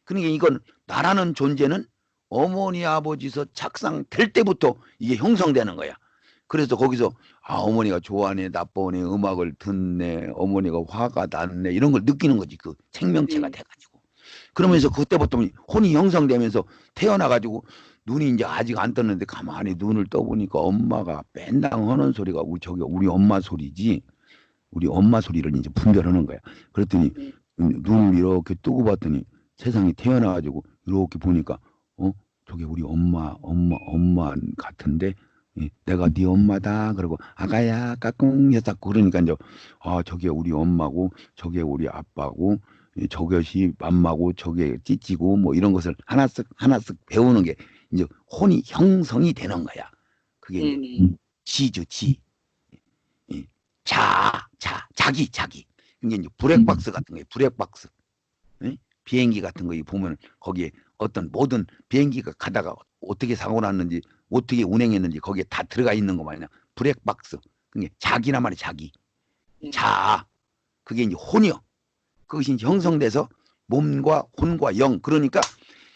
그러니까 이건 나라는 존재는 어머니 아버지서 착상될 때부터 이게 형성되는 거야. 그래서 거기서 어머니가 좋아하네 나빠하네 음악을 듣네 어머니가 화가 났네 이런 걸 느끼는 거지. 그 생명체가 돼가지고 그러면서 그때부터 혼이 형성되면서 태어나가지고 눈이 이제 아직 안 떴는데 가만히 눈을 떠보니까 엄마가 맨날 하는 소리가 우리 엄마 소리지. 우리 엄마 소리를 이제 분별하는 거야. 그랬더니 눈을 이렇게 뜨고 봤더니 세상에 태어나가지고 이렇게 보니까 저게 우리 엄마 같은데 내가 네 엄마다 그러고 아가야 까꿍 해서 그러니까 이제 저게 우리 엄마고 저게 우리 아빠고 저것이 맘마고 저게 찌찌고 뭐 이런 것을 하나씩 배우는 게 이제 혼이 형성이 되는 거야. 그게 이제 지죠 지. 자기. 이게 이제 브렉박스 같은 거예요. 브렉박스. 비행기 같은 거 보면 거기에 어떤 모든 비행기가 가다가 어떻게 사고 났는지 어떻게 운행했는지 거기에 다 들어가 있는 거 마냥 브렉박스. 그게 자기란 말이야 자기. 그게 이제 혼이요. 그것이 이제 형성돼서 몸과 혼과 영. 그러니까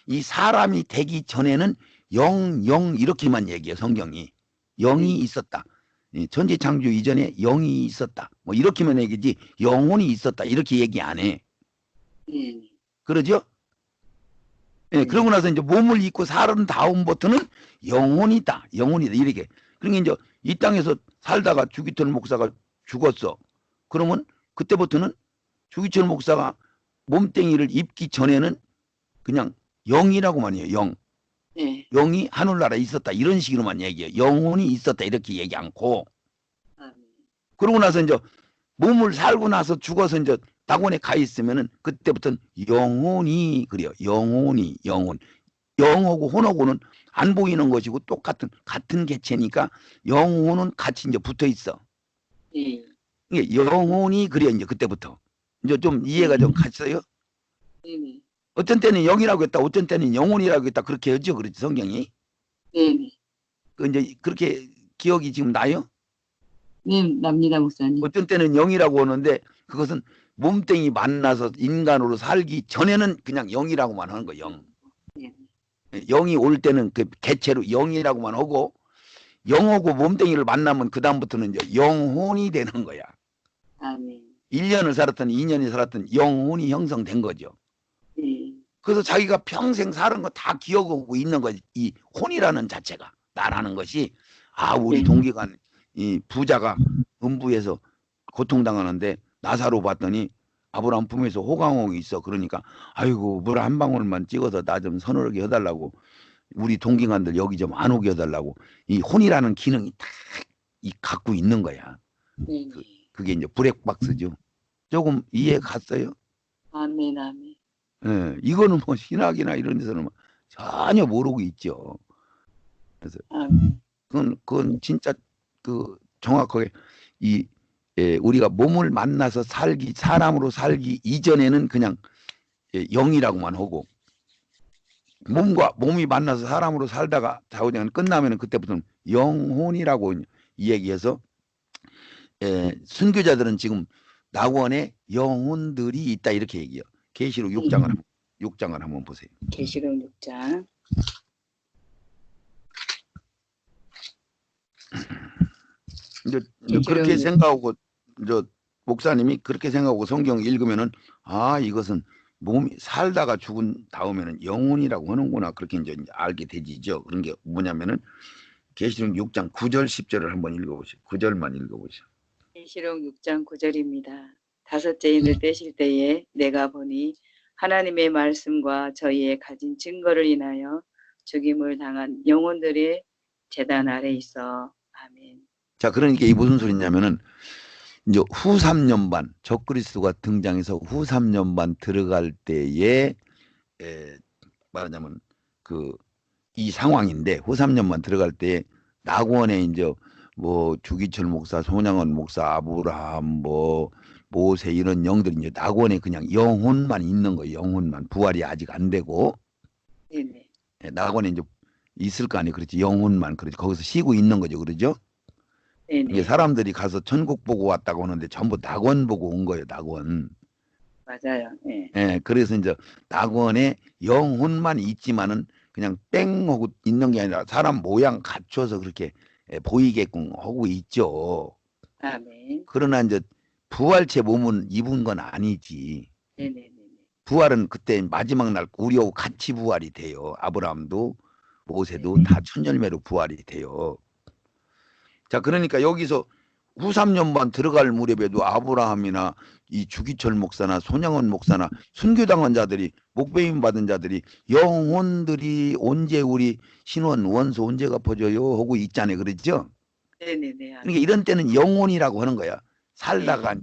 이 사람이 되기 전에는 영 이렇게만 얘기해요 성경이. 영이 있었다. 천지창조 이전에 영이 있었다. 뭐 이렇게만 얘기지 영혼이 있었다. 이렇게 얘기 안 해. 예. 그러죠? 예, 그러고 나서 이제 몸을 입고 살은 다음부터는 영혼이다. 영혼이다. 이렇게. 그러니까 이제 이 땅에서 살다가 주기철 목사가 죽었어. 그러면 그때부터는 주기철 목사가 몸뚱이를 입기 전에는 그냥 영이라고만 해요. 영. 예. 영이 하늘나라에 있었다. 이런 식으로만 얘기해요. 영혼이 있었다. 이렇게 얘기 않고. 아멘. 그러고 나서 이제 몸을 살고 나서 죽어서 이제 낙원에 가 있으면은 그때부터는 영혼이 그래요. 영혼이 영혼. 영하고 혼하고는 안 보이는 것이고 같은 개체니까 영혼은 같이 이제 붙어 있어. 예. 이게 영혼이 그래 이제 그때부터 이제 좀 이해가 좀 갔어요. 네네. 어떤 때는 영이라고 했다, 어떤 때는 영혼이라고 했다 그렇게 하죠, 그렇지 성경이. 네네. 그 이제 그렇게 기억이 지금 나요? 네, 납니다, 목사님. 어떤 때는 영이라고 하는데 그것은 몸뚱이 만나서 인간으로 살기 전에는 그냥 영이라고만 하는 거예요. 영. 네. 영이 올 때는 그 개체로 영이라고만 하고 영하고 몸뚱이를 만나면 그 다음부터는 이제 영혼이 되는 거야. 아멘. 1년을 살았든 2년을 살았든 영혼이 형성된 거죠. 네. 그래서 자기가 평생 사는 거 다 기억하고 있는 거지. 이 혼이라는 자체가 나라는 것이 우리 네. 동기간 이 부자가 음부에서 고통당하는데 나사로 봤더니 아브라함 품에서 호강홍이 있어. 그러니까 아이고 물 한 방울만 찍어서 나 좀 서늘하게 해달라고 우리 동기관들 여기 좀 안 오게 해달라고 이 혼이라는 기능이 딱 갖고 있는 거야. 네. 그게 이제 브렉박스죠. 조금 이해 갔어요? 아멘, 아멘. 예, 이거는 뭐 신학이나 이런 데서는 전혀 모르고 있죠. 그래서 아멘. 그건 진짜 그 정확하게 우리가 몸을 만나서 사람으로 살기 이전에는 그냥 영이라고만 하고 몸이 만나서 사람으로 살다가 좌우대간 끝나면은 그때부터는 영혼이라고 이야기해서 순교자들은 지금 낙원에 영혼들이 있다 이렇게 얘기해요. 계시록 6장을 한번 보세요. 계시록 6장. 이제 그렇게 생각하고 목사님이 그렇게 생각하고 성경 읽으면은 이것은 몸이 살다가 죽은 다음에는 영혼이라고 하는구나 그렇게 이제 알게 되지죠. 그런 게 뭐냐면은 계시록 6장 9절 10절을 한번 읽어보시죠. 9절만 읽어보시죠. 계시록 6장 9절입니다. 다섯째 인을 떼실 때에 내가 보니 하나님의 말씀과 저희의 가진 증거를 인하여 죽임을 당한 영혼들이 제단 아래 있어. 아멘. 자, 그러니까 이 무슨 소리냐면은 이제 후 3년 반 적그리스도가 등장해서 후 3년 반 들어갈 때에 말하자면 이 상황인데 후 3년만 들어갈 때 낙원에 이제 뭐 주기철 목사, 손양원 목사, 아브라함, 뭐 모세 이런 영들이 이제 낙원에 그냥 영혼만 있는 거예요. 영혼만 부활이 아직 안 되고 네네. 낙원에 이제 있을 거 아니에요. 그렇지 영혼만 그렇지 거기서 쉬고 있는 거죠. 그러죠? 이게 네네. 사람들이 가서 천국 보고 왔다고 하는데 전부 낙원 보고 온 거예요. 낙원. 맞아요. 네. 그래서 이제 낙원에 영혼만 있지만은 그냥 땡 하고 있는 게 아니라 사람 모양 갖춰서 그렇게 보이게끔 하고 있죠. 아멘. 그러나 이제 부활체 몸은 입은 건 아니지. 네네네. 부활은 그때 마지막 날 우리하고 같이 부활이 돼요. 아브라함도 모세도 네네. 다 천열매로 부활이 돼요. 자, 그러니까 여기서 후 3년반 들어갈 무렵에도 아브라함이나 이 주기철 목사나 손양원 목사나 순교당한 자들이 목배임 받은 자들이 영혼들이 언제 우리 신원 원수 언제 갚아줘요 하고 있잖아요. 그렇죠? 네네네. 그러니까 이런 때는 영혼이라고 하는 거야. 살다가 네.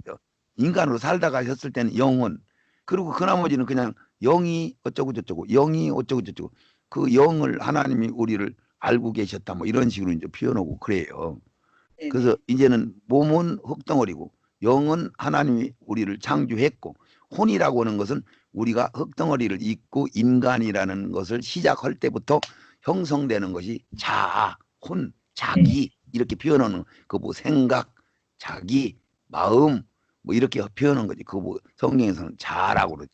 인간으로 살다가 했을 때는 영혼. 그리고 그 나머지는 그냥 영이 어쩌고 저쩌고 영이 어쩌고 저쩌고 그 영을 하나님이 우리를 알고 계셨다 뭐 이런 식으로 이제 표현하고 그래요. 그래서 네네. 이제는 몸은 흙덩어리고 영은 하나님이 우리를 창조했고 혼이라고 하는 것은 우리가 흙덩어리를 입고 인간이라는 것을 시작할 때부터 형성되는 것이 자아, 혼, 자기 이렇게 표현하는 그 뭐 생각, 자기, 마음 뭐 이렇게 표현한 거지. 그 뭐 성경에서는 자아라고 그러죠.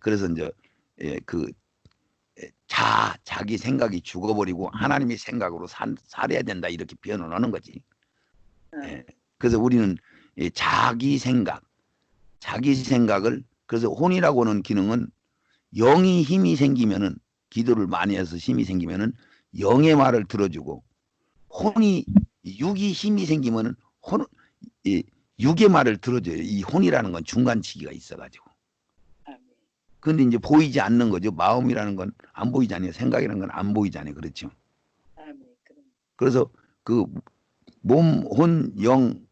그래서 이제 자기 생각이 죽어버리고 하나님의 생각으로 살아야 된다 이렇게 표현을 하는 거지. 예. 그래서 우리는 이 자기 생각을 그래서 혼이라고 하는 기능은 영이 힘이 생기면은 기도를 많이 해서 힘이 생기면은 영의 말을 들어주고 혼이 육이 힘이 생기면은 이 육의 말을 들어줘요. 이 혼이라는 건 중간치기가 있어가지고. 근데 이제 보이지 않는 거죠. 마음이라는 건 안 보이지 않아요. 생각이라는 건 안 보이잖아요. 그렇죠. 그래서 그 몸, 혼, 영,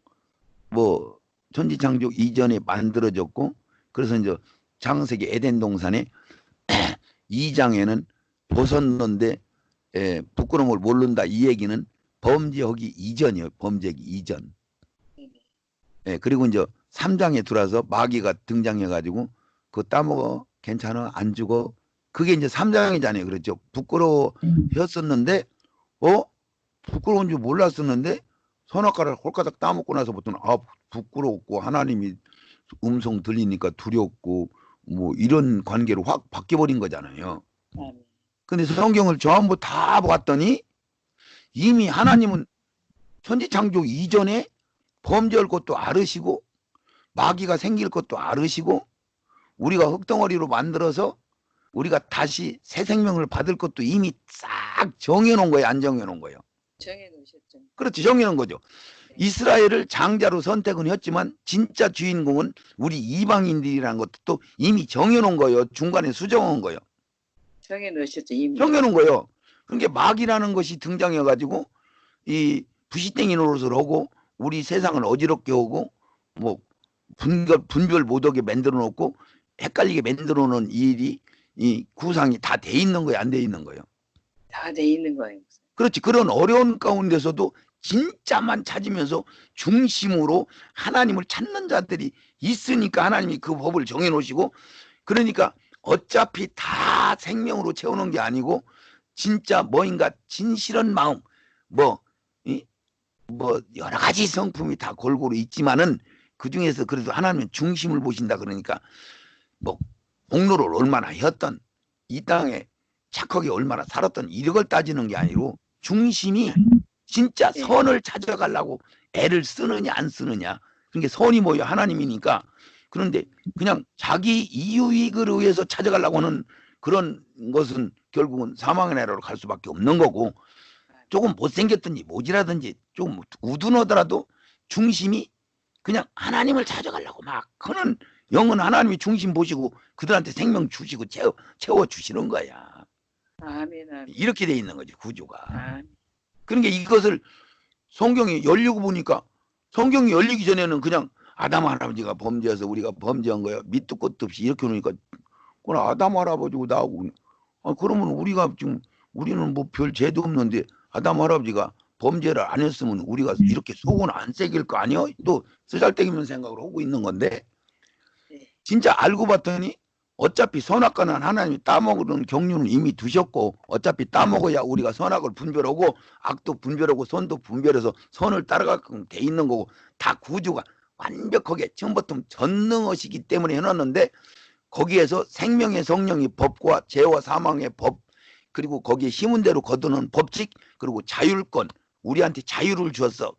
뭐 천지창조 이전에 만들어졌고, 그래서 이제 창세기 에덴 동산에 2장에는 벗었는데 부끄러움을 모른다 이 얘기는 범죄하기 이전이에요. 범죄하기 이전. 그리고 이제 3장에 들어와서 마귀가 등장해가지고 그거 따먹어 괜찮아 안 죽어 그게 이제 3장이잖아요. 그렇죠. 부끄러워했었는데 부끄러운 줄 몰랐었는데 선악과를 홀가닥 따먹고 나서부터는 부끄럽고 하나님이 음성 들리니까 두렵고 뭐 이런 관계로 확 바뀌어버린 거잖아요. 근데 성경을 전부 다 봤더니 이미 하나님은 천지창조 이전에 범죄할 것도 알으시고 마귀가 생길 것도 알으시고 우리가 흙덩어리로 만들어서 우리가 다시 새 생명을 받을 것도 이미 싹 정해놓은 거예요. 안 정해놓은 거예요. 정해놓으셨죠. 그렇지. 정해놓은 거죠. 이스라엘을 장자로 선택은 했지만 진짜 주인공은 우리 이방인들이라는 것도 또 이미 정해놓은 거예요. 중간에 수정한 거예요. 정해놓으셨죠. 이미. 정해놓은 거예요. 그러니까 마귀라는 것이 등장해가지고 이 부시땡이 노릇을 하고 우리 세상을 어지럽게 하고 뭐 분별 못하게 만들어 놓고 헷갈리게 만들어 놓은 일이 이 구상이 다 돼 있는 거예요. 안 돼 있는 거예요. 다 돼 있는 거예요. 그렇지. 그런 어려운 가운데서도 진짜만 찾으면서 중심으로 하나님을 찾는 자들이 있으니까 하나님이 그 법을 정해놓으시고 그러니까 어차피 다 생명으로 채우는 게 아니고 진짜 뭐인가 진실한 마음 뭐 여러 가지 성품이 다 골고루 있지만은 그 중에서 그래도 하나님은 중심을 보신다 그러니까 뭐 공로를 얼마나 했던 이 땅에 착하게 얼마나 살았던 이력을 따지는 게 아니고 중심이 진짜 선을 찾아가려고 애를 쓰느냐 안 쓰느냐 그러니까 선이 뭐예요? 하나님이니까 그런데 그냥 자기 이유이익을 위해서 찾아가려고 하는 그런 것은 결국은 사망의 나라로 갈 수밖에 없는 거고 조금 못생겼든지 모질하든지 좀 우둔하더라도 중심이 그냥 하나님을 찾아가려고 막 그는 영은 하나님이 중심 보시고 그들한테 생명 주시고 채워주시는 거야. 아멘, 아멘. 이렇게 돼 있는 거지 구조가. 아멘. 그러니까 이것을 성경이 열리고 보니까 성경이 열리기 전에는 그냥 아담 할아버지가 범죄해서 우리가 범죄한 거야. 밑도 끝도 없이 이렇게 놓으니까 그건 아담 할아버지고 나하고 그러면 우리가 지금 우리는 뭐 별 죄도 없는데 아담 할아버지가 범죄를 안 했으면 우리가 이렇게 속은 안 새길 거 아니야? 또 쓰잘데기면 생각을 하고 있는 건데 진짜 알고 봤더니 어차피 선악과는 하나님이 따먹는 경륜을 이미 두셨고 어차피 따먹어야 우리가 선악을 분별하고 악도 분별하고 선도 분별해서 선을 따라가게끔 돼 있는 거고 다 구조가 완벽하게 처음부터 전능하시기 때문에 해놨는데 거기에서 생명의 성령이 법과 죄와 사망의 법 그리고 거기에 힘은 대로 거두는 법칙 그리고 자율권 우리한테 자유를 주었어.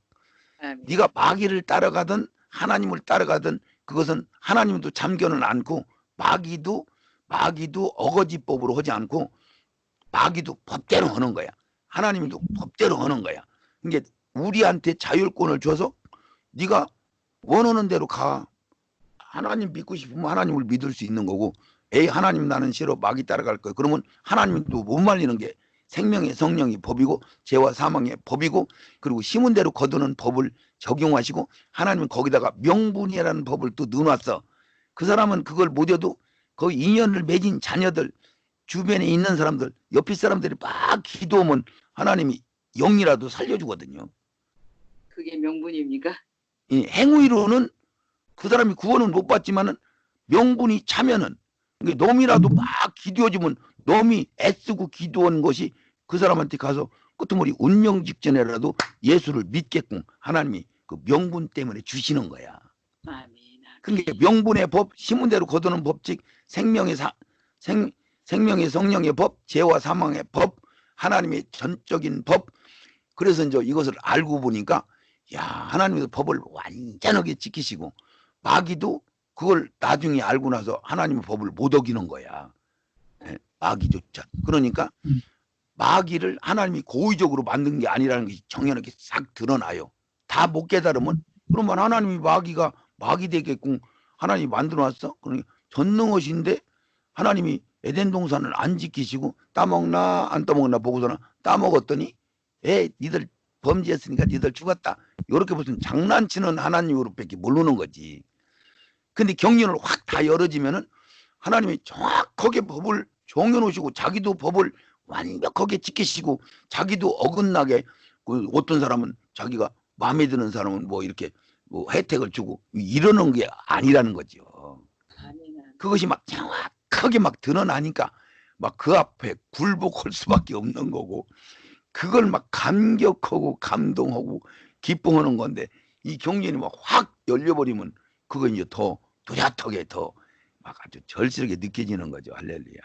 네가 마귀를 따라가든 하나님을 따라가든 그것은 하나님도 잠겨는 않고 마귀도 어거지법으로 하지 않고 마귀도 법대로 하는 거야. 하나님도 법대로 하는 거야. 그러니까 우리한테 자율권을 줘서 네가 원하는 대로 가. 하나님 믿고 싶으면 하나님을 믿을 수 있는 거고 에이 하나님 나는 싫어 마귀 따라갈 거야. 그러면 하나님도 못 말리는 게 생명의 성령이 법이고 죄와 사망의 법이고 그리고 힘은 대로 거두는 법을 적용하시고 하나님은 거기다가 명분이라는 법을 또 넣어놨어. 그 사람은 그걸 못해도 그 인연을 맺은 자녀들 주변에 있는 사람들 옆에 사람들이 막 기도하면 하나님이 영이라도 살려주거든요. 그게 명분입니까? 행위로는 그 사람이 구원은 못 받지만은 명분이 차면은 놈이라도 막 기도해주면 놈이 애쓰고 기도한 것이 그 사람한테 가서 끄트머리 운명 직전에라도 예수를 믿게끔 하나님이 그 명분 때문에 주시는 거야. 아멘. 그러니까 명분의 법, 힘은 대로 거두는 법칙, 생명의 성령의 법, 죄와 사망의 법, 하나님의 전적인 법. 그래서 이제 이것을 알고 보니까 야, 하나님께서 법을 완전하게 지키시고 마귀도 그걸 나중에 알고 나서 하나님의 법을 못 어기는 거야. 예, 마귀조차. 그러니까 마귀를 하나님이 고의적으로 만든 게 아니라는 것이 정연하게 싹 드러나요. 다 못 깨달으면 그러면 하나님이 마귀가 마귀 되겠군. 하나님이 만들어놨어. 그러니까 전능하신데 하나님이 에덴 동산을 안 지키시고 따먹나 안 따먹나 보고서는 따먹었더니 니들 범죄했으니까 니들 죽었다. 이렇게 무슨 장난치는 하나님으로밖에 모르는 거지. 근데 경륜을 확 다 열어지면은 하나님이 정확하게 법을 정해놓으시고 자기도 법을 완벽하게 지키시고 자기도 어긋나게 그 어떤 사람은 자기가 마음에 드는 사람은 뭐 이렇게 뭐 혜택을 주고 이러는 게 아니라는 거죠. 그것이 막 정확하게 막 드러나니까 막 그 앞에 굴복할 수밖에 없는 거고 그걸 막 감격하고 감동하고 기뻐하는 건데 이 경륜이 막 확 열려버리면 그거 이제 더 뚜렷하게 더 막 아주 절실하게 느껴지는 거죠. 할렐루야.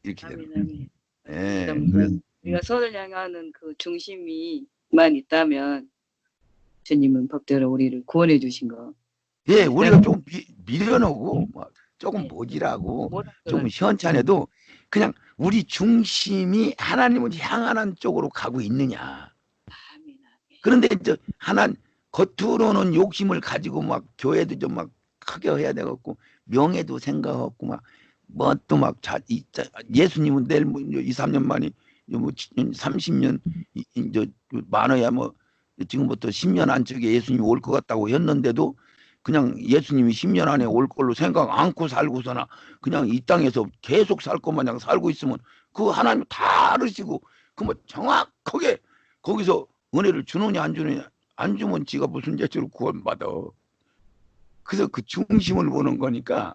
이렇게 되는 거예요. 아멘. 예, 그래서 우리가 선을 향하는 그 중심이만 있다면 주님은 법대로 우리를 구원해 주신 거. 예, 우리가 좀 미련하고 뭐 조금 모질하고 조금 시원찮아도 그냥 우리 중심이 하나님을 향하는 쪽으로 가고 있느냐. 그런데 이제 겉으로는 욕심을 가지고 막 교회도 좀 막 크게 해야 되겠고 명예도 생각하고 막 뭐 또 막 예수님은 내일 뭐 2, 3년 만에 뭐 30년 이제 많아야 뭐 지금부터 10년 안쪽에 예수님이 올 것 같다고 했는데도 그냥 예수님이 10년 안에 올 걸로 생각 않고 살고서나 그냥 이 땅에서 계속 살 것 마냥 살고 있으면 그 하나님 다 알으시고 그 뭐 정확하게 거기서 은혜를 주느냐 안 주느냐 안 주면 지가 무슨 죄로 구원받아. 그래서 그 중심을 보는 거니까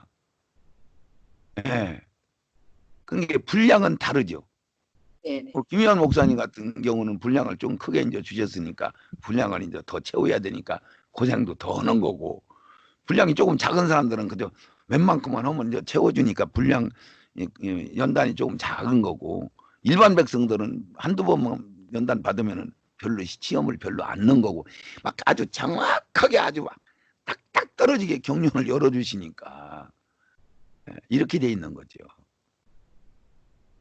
예. 그게 분량은 다르죠. 김희환 목사님 같은 경우는 분량을 좀 크게 이제 주셨으니까 분량을 이제 더 채워야 되니까 고생도 더 하는 거고 분량이 조금 작은 사람들은 그저 웬만큼만 하면 이제 채워주니까 분량 연단이 조금 작은 거고 일반 백성들은 한두 번만 연단 받으면은 별로 시험을 별로 안 넣은 거고 막 아주 정확하게 아주 막 딱딱 떨어지게 경륜을 열어주시니까 이렇게 돼 있는 거죠.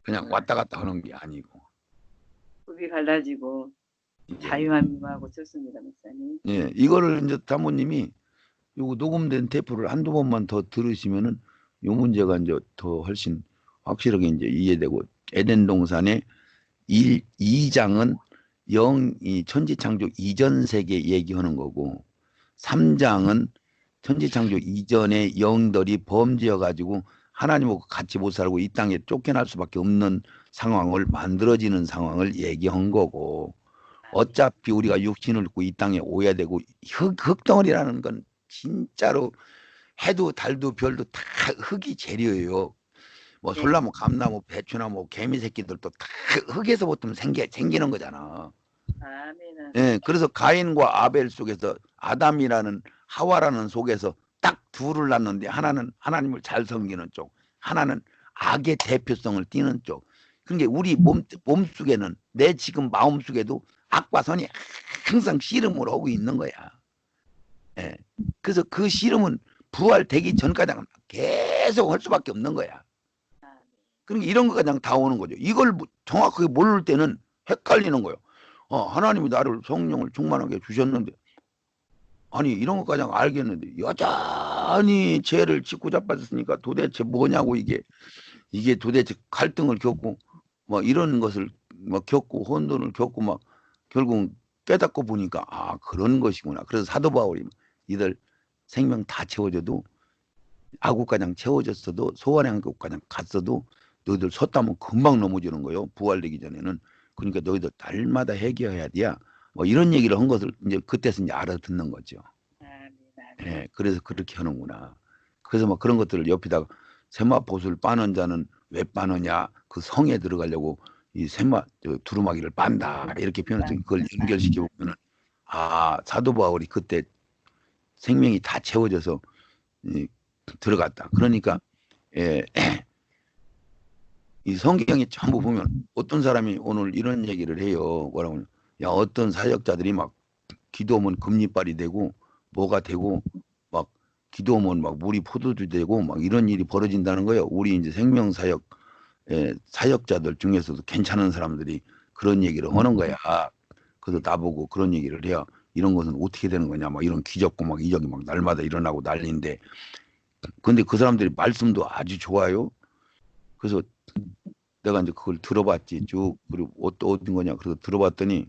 그냥 왔다 갔다 하는 게 아니고. 급이 갈라지고 자유함하고 좋습니다, 목사님. 예, 이거를 이제 사모님이 요거 녹음된 테이프를 한두 번만 더 들으시면은 요 문제가 이제 더 훨씬 확실하게 이제 이해되고 에덴 동산의 2장은 이 천지창조 이전 세계 얘기하는 거고 3장은 천지창조 이전에 영들이 범죄여 가지고 하나님하고 같이 못 살고 이 땅에 쫓겨날 수밖에 없는 상황을 만들어지는 상황을 얘기한 거고 어차피 우리가 육신을 입고 이 땅에 오야 되고 흙덩어리라는 건 진짜로 해도 달도 별도 다 흙이 재료예요. 뭐 솔나무, 감나무, 배추나무, 개미 새끼들도 다 흙에서부터 생기는 거잖아. 예, 그래서 가인과 아벨 속에서 아담이라는 하와라는 속에서 딱 둘을 낳는데 하나는 하나님을 잘 섬기는 쪽, 하나는 악의 대표성을 띠는 쪽. 그러니까 우리 몸 속에는 내 지금 마음 속에도 악과 선이 항상 씨름을 하고 있는 거야. 예. 그래서 그 씨름은 부활되기 전까지 계속 할 수밖에 없는 거야. 그러니까 이런 거가 그냥 다 오는 거죠. 이걸 정확하게 모를 때는 헷갈리는 거예요. 하나님이 나를 성령을 충만하게 주셨는데 아니 이런 것까지 알겠는데 여전히 죄를 짓고 자빠졌으니까 도대체 뭐냐고 이게 도대체 갈등을 겪고 뭐 이런 것을 막 겪고 혼돈을 겪고 막 결국 깨닫고 보니까 아 그런 것이구나. 그래서 사도 바울이 이들 생명 다 채워져도 아구가장 채워졌어도 소원의 한국가장 갔어도 너희들 섰다면 금방 넘어지는 거예요. 부활되기 전에는. 그러니까 너희들 날마다 해결해야 돼야 뭐 이런 얘기를 한 것을 이제 그때서 이제 알아듣는 거죠. 예, 그래서 그렇게 하는구나. 그래서 막 그런 것들을 옆에다가 세마포수를 빠는 자는 왜 빠느냐 그 성에 들어가려고 이 두루마기를 빤다 이렇게 표현해서 그걸 연결시켜 보면은 아 사도 바울이 그때 생명이 다 채워져서 들어갔다. 그러니까 이 성경에 전부 보면 어떤 사람이 오늘 이런 얘기를 해요. 뭐라고 야 어떤 사역자들이 막 기도하면 금리빨이 되고 뭐가 되고 막 기도하면 막 물이 포도주 되고 막 이런 일이 벌어진다는 거예요. 우리 이제 생명사역 사역자들 중에서도 괜찮은 사람들이 그런 얘기를 하는 거야. 그래서 나보고 그런 얘기를 해야 이런 것은 어떻게 되는 거냐 막 이런 기적고 막 이적이 막 날마다 일어나고 난리인데 근데 그 사람들이 말씀도 아주 좋아요. 그래서 내가 이제 그걸 들어봤지 쭉. 그리고 어떤 거냐 그래서 들어봤더니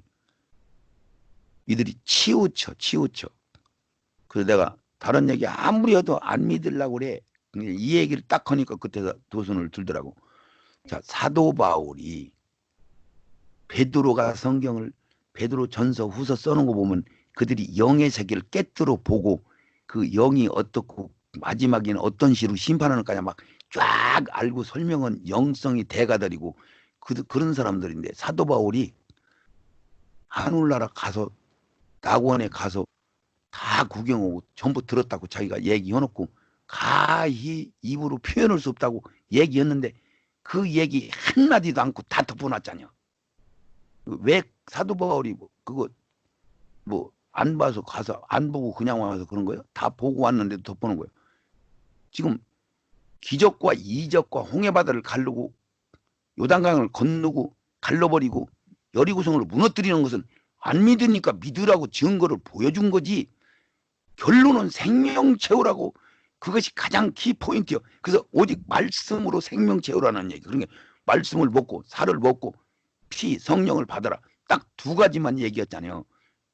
이들이 치우쳐. 그래서 내가 다른 얘기 아무리 해도 안 믿으려고 그래. 근데 이 얘기를 딱 하니까 그때 두 손을 들더라고. 자, 사도 바울이 베드로가 성경을 베드로 전서 후서 써놓은 거 보면 그들이 영의 세계를 깨뜨려 보고 그 영이 어떻고 마지막에는 어떤 식으로 심판하는 거냐 막 쫙 알고 설명은 영성이 대가들이고 그런 사람들인데 사도 바울이 하늘나라 가서 낙원에 가서 다 구경하고 전부 들었다고 자기가 얘기해놓고 가히 입으로 표현할 수 없다고 얘기했는데 그 얘기 한마디도 않고 다 덮어놨잖아요. 왜 사도 바울이 그거 뭐 안 봐서 가서 안 보고 그냥 와서 그런 거예요? 다 보고 왔는데도 덮어놓은 거예요. 지금 기적과 이적과 홍해바다를 가르고 요단강을 건너고 갈라버리고 여리고성을 무너뜨리는 것은 안 믿으니까 믿으라고 증거를 보여준 거지. 결론은 생명 채우라고. 그것이 가장 키포인트요. 그래서 오직 말씀으로 생명 채우라는 얘기. 그러니까 말씀을 먹고 살을 먹고 피 성령을 받아라. 딱 두 가지만 얘기했잖아요.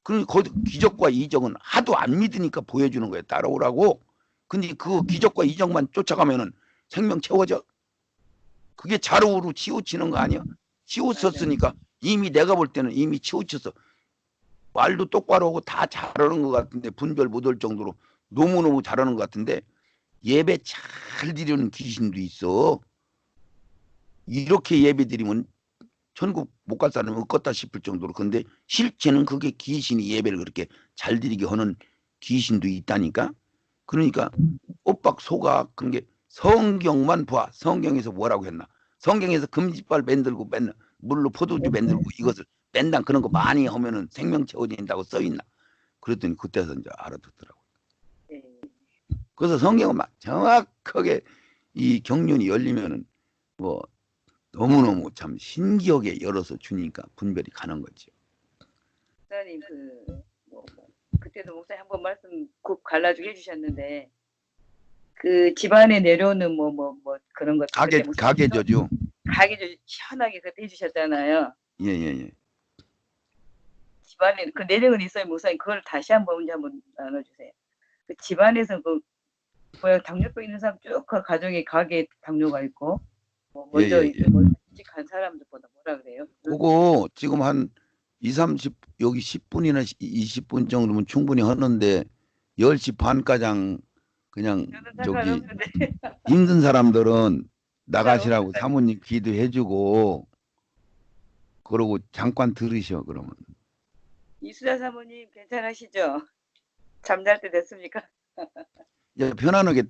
그러니까 기적과 이적은 하도 안 믿으니까 보여주는 거예요. 따라오라고. 근데 그 기적과 이적만 쫓아가면은 생명 채워져. 그게 자루로 치우치는 거 아니야? 치우쳤으니까 이미 내가 볼 때는 이미 치우쳤어. 말도 똑바로 하고 다 잘하는 것 같은데 분별 못할 정도로 너무너무 잘하는 것 같은데 예배 잘 드리는 귀신도 있어. 이렇게 예배 드리면 천국 못 갈 사람은 없겠다 싶을 정도로. 근데 실제는 그게 귀신이 예배를 그렇게 잘 드리게 하는 귀신도 있다니까. 그러니까 엇박 속아. 그런 게 성경만 봐. 성경에서 뭐라고 했나. 성경에서 금지발 만들고 맨날 물로 포도주 만들고 이것을 맨날 그런 거 많이 하면은 생명 채워진다고 써있나. 그랬더니 그때서 이제 알아듣더라고요. 그래서 성경은 막 정확하게 이 경륜이 열리면은 뭐 너무너무 참 신기하게 열어서 주니까 분별이 가는 거죠. 목사님 그때도 목사님 한번 말씀 꼭 갈라주게 해주셨는데 그 집안에 내려오는 뭐 그런 것 가계저죠. 가계조 시원하게 그때 해주셨잖아요. 예. 집안에 그 내력은 있어요, 목사님. 그걸 다시 한번 나눠주세요. 그 집안에서 그 뭐야 당뇨병 있는 사람 쭉 그 가정에 가게 당뇨가 있고 뭐 먼저 예. 간 사람들보다 뭐라 그래요? 그거 지금 한 2, 30 여기 10분이나 20분 정도면 충분히 하는데 10시 반가량 그냥 저기 힘든 사람들은 나가시라고 사모님 기도해주고 그러고 잠깐 들으셔. 그러면 이수자 사모님 괜찮으시죠? 잠잘 때 됐습니까? 편안하게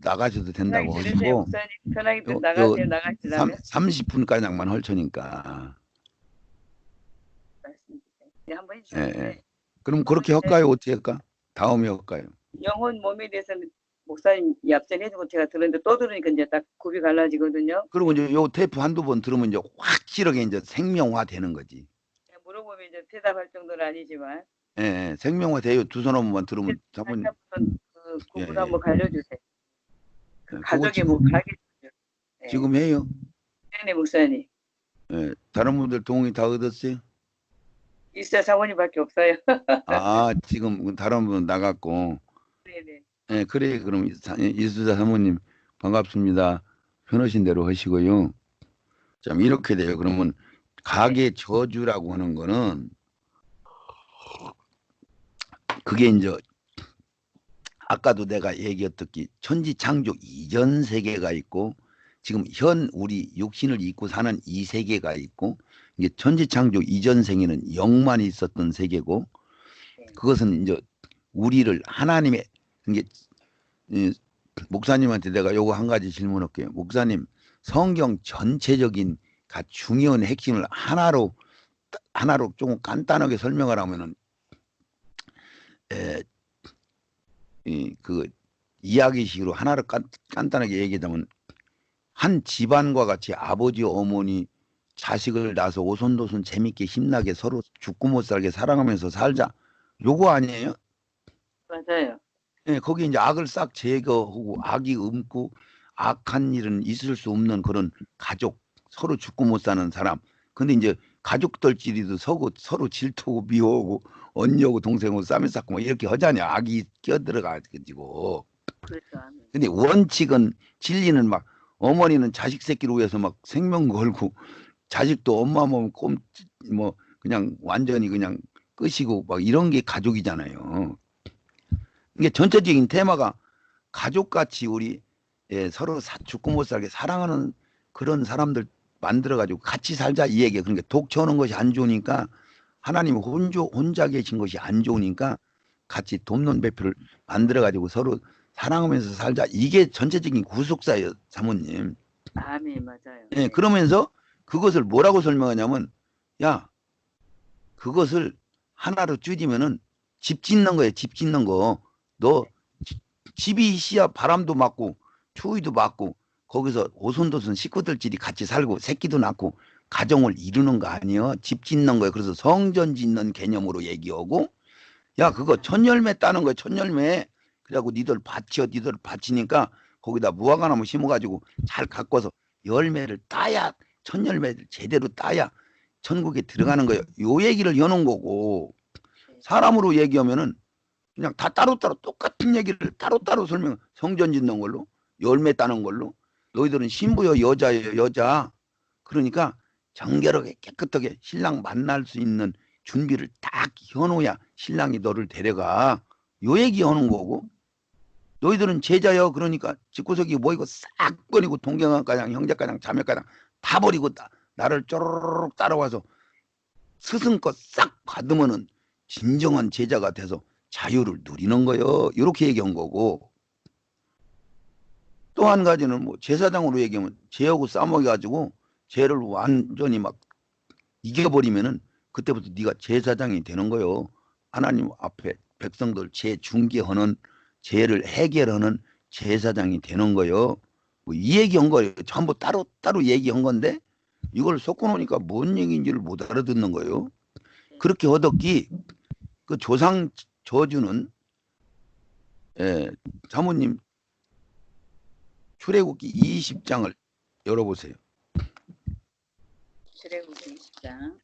나가셔도 된다고 하시고 편하게 나가세요. 나가시려면 30분가량만 할 테니까. 한번 해주세요. 그럼 그렇게 할까요? 어떻게 할까? 다음에 할까요? 영혼 몸에 대해서는 목사님 앞전 해주고 제가 들었는데 또 들으니까 이제 딱 굽이 갈라지거든요. 그리고 이제 요 테이프 한두 번 들으면 이제 확실하게 이제 생명화 되는 거지. 물어보면 이제 대답할 정도는 아니지만. 생명화 돼요. 두 손 한번만 들으면 사모님. 그 굽을 한번 갈려주세요. 그 가족의 지금, 지금 해요. 네네 목사님. 다른 분들 동의 다 얻었어요? 이수자 사모님밖에 없어요. 지금 다른 분 나갔고. 네네. 그래. 그럼 이수자 사모님 반갑습니다. 편하신 대로 하시고요. 참 이렇게 돼요. 그러면 가계 저주라고 하는 거는 그게 이제 아까도 내가 얘기했듯이 천지창조 이전 세계가 있고 지금 현 우리 육신을 입고 사는 이 세계가 있고 이게 천지창조 이전 세계는 영만 있었던 세계고 그것은 이제 우리를 하나님의 이게 목사님한테 내가 요거 한 가지 질문할게요. 목사님 성경 전체적인 중요한 핵심을 하나로 조금 간단하게 설명을 하면은 에, 그 이야기식으로 하나를 간단하게 얘기하자면 한 집안과 같이 아버지 어머니 자식을 낳아서 오손도손 재밌게 힘나게 서로 죽고 못 살게 사랑하면서 살자. 요거 아니에요? 맞아요. 예, 거기 이제 악을 싹 제거하고 악이 없고 악한 일은 있을 수 없는 그런 가족, 서로 죽고 못 사는 사람. 근데 이제 가족들끼리도 서로 질투하고 미워하고 언니하고 동생하고 싸움 쌓고 뭐 이렇게 하잖아요. 악이 끼어들어가지고. 그렇죠. 아멘. 근데 원칙은 진리는 막 어머니는 자식 새끼를 위해서 막 생명 걸고 자식도 엄마 뭐 그냥 완전히 그냥 끄시고 막 이런 게 가족이잖아요. 이게 전체적인 테마가 가족같이 우리 서로 죽고 못 살게 사랑하는 그런 사람들 만들어가지고 같이 살자 이 얘기예요. 그러니까 독처하는 것이 안 좋으니까 하나님 혼자 계신 것이 안 좋으니까 같이 돕는 배표를 만들어가지고 서로 사랑하면서 살자. 이게 전체적인 구속사예요, 사모님. 아멘. 맞아요. 예, 네. 그러면서 그것을 뭐라고 설명하냐면, 야, 그것을 하나로 줄이면은 집 짓는 거예요, 집 짓는 거. 너 집이 시야 바람도 맞고 추위도 맞고 거기서 오손도손 식구들끼리 같이 살고 새끼도 낳고 가정을 이루는 거 아니에요? 집 짓는 거예요. 그래서 성전 짓는 개념으로 얘기하고 야 그거 천열매 따는 거야 천열매. 그래갖고 니들 밭이니까 거기다 무화과나무 심어가지고 잘 가꿔서 열매를 따야 천열매를 제대로 따야 천국에 들어가는 거예요. 요 얘기를 여는 거고 사람으로 얘기하면은 그냥 다 따로따로 똑같은 얘기를 따로따로 설명 성전 짓는 걸로 열매 따는 걸로 너희들은 신부여 여자예요 여자. 그러니까 정결하게 깨끗하게 신랑 만날 수 있는 준비를 딱 해놓아야 신랑이 너를 데려가. 요 얘기 하는 거고 너희들은 제자여 그러니까 집구석이 모이고 싹 버리고 동경가장 형제가장 자매가장 다 버리고 나를 쪼르륵 따라와서 스승껏 싹 받으면은 진정한 제자가 돼서 자유를 누리는 거예요. 이렇게 얘기한 거고 또 한 가지는 뭐 제사장으로 얘기하면 죄하고 싸먹여가지고 죄를 완전히 막 이겨버리면은 그때부터 네가 제사장이 되는 거예요. 하나님 앞에 백성들 죄 중개하는 죄를 해결하는 제사장이 되는 거예요. 뭐 이 얘기한 거예요. 전부 따로 얘기한 건데 이걸 섞어놓으니까 뭔 얘기인지를 못 알아듣는 거예요. 그렇게 얻었기 그 조상 저주는 사모님 출애굽기 20장을 열어보세요. 출애굽기 20장.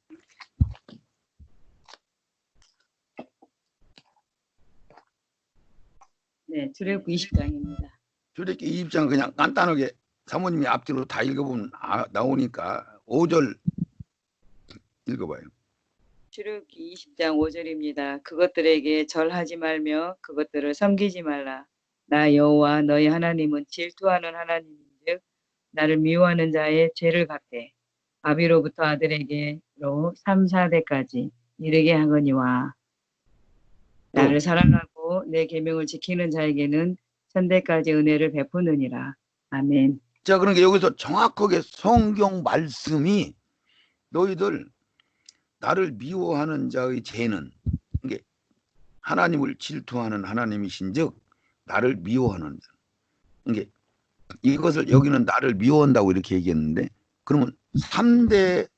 네, 출애굽기 20장입니다. 출애굽기 20장 그냥 간단하게 사모님이 앞뒤로 다 읽어보면 나오니까 5절 읽어봐요. 출애굽기 20장 5절입니다. 그것들에게 절하지 말며 그것들을 섬기지 말라. 나 여호와 너희 하나님은 질투하는 하나님인즉 나를 미워하는 자의 죄를 갚되 아비로부터 아들에게로 3, 4대까지 이르게 하거니와 나를 사랑하고 내 계명을 지키는 자에게는 천대까지 은혜를 베푸느니라. 아멘. 자, 그러니까 여기서 정확하게 성경 말씀이 너희들 나를 미워하는 자의 죄는 이게 하나님을 질투하는 하나님이신즉 나를 미워하는 자. 이게 이것을 여기는 나를 미워한다고 이렇게 얘기했는데 그러면 3대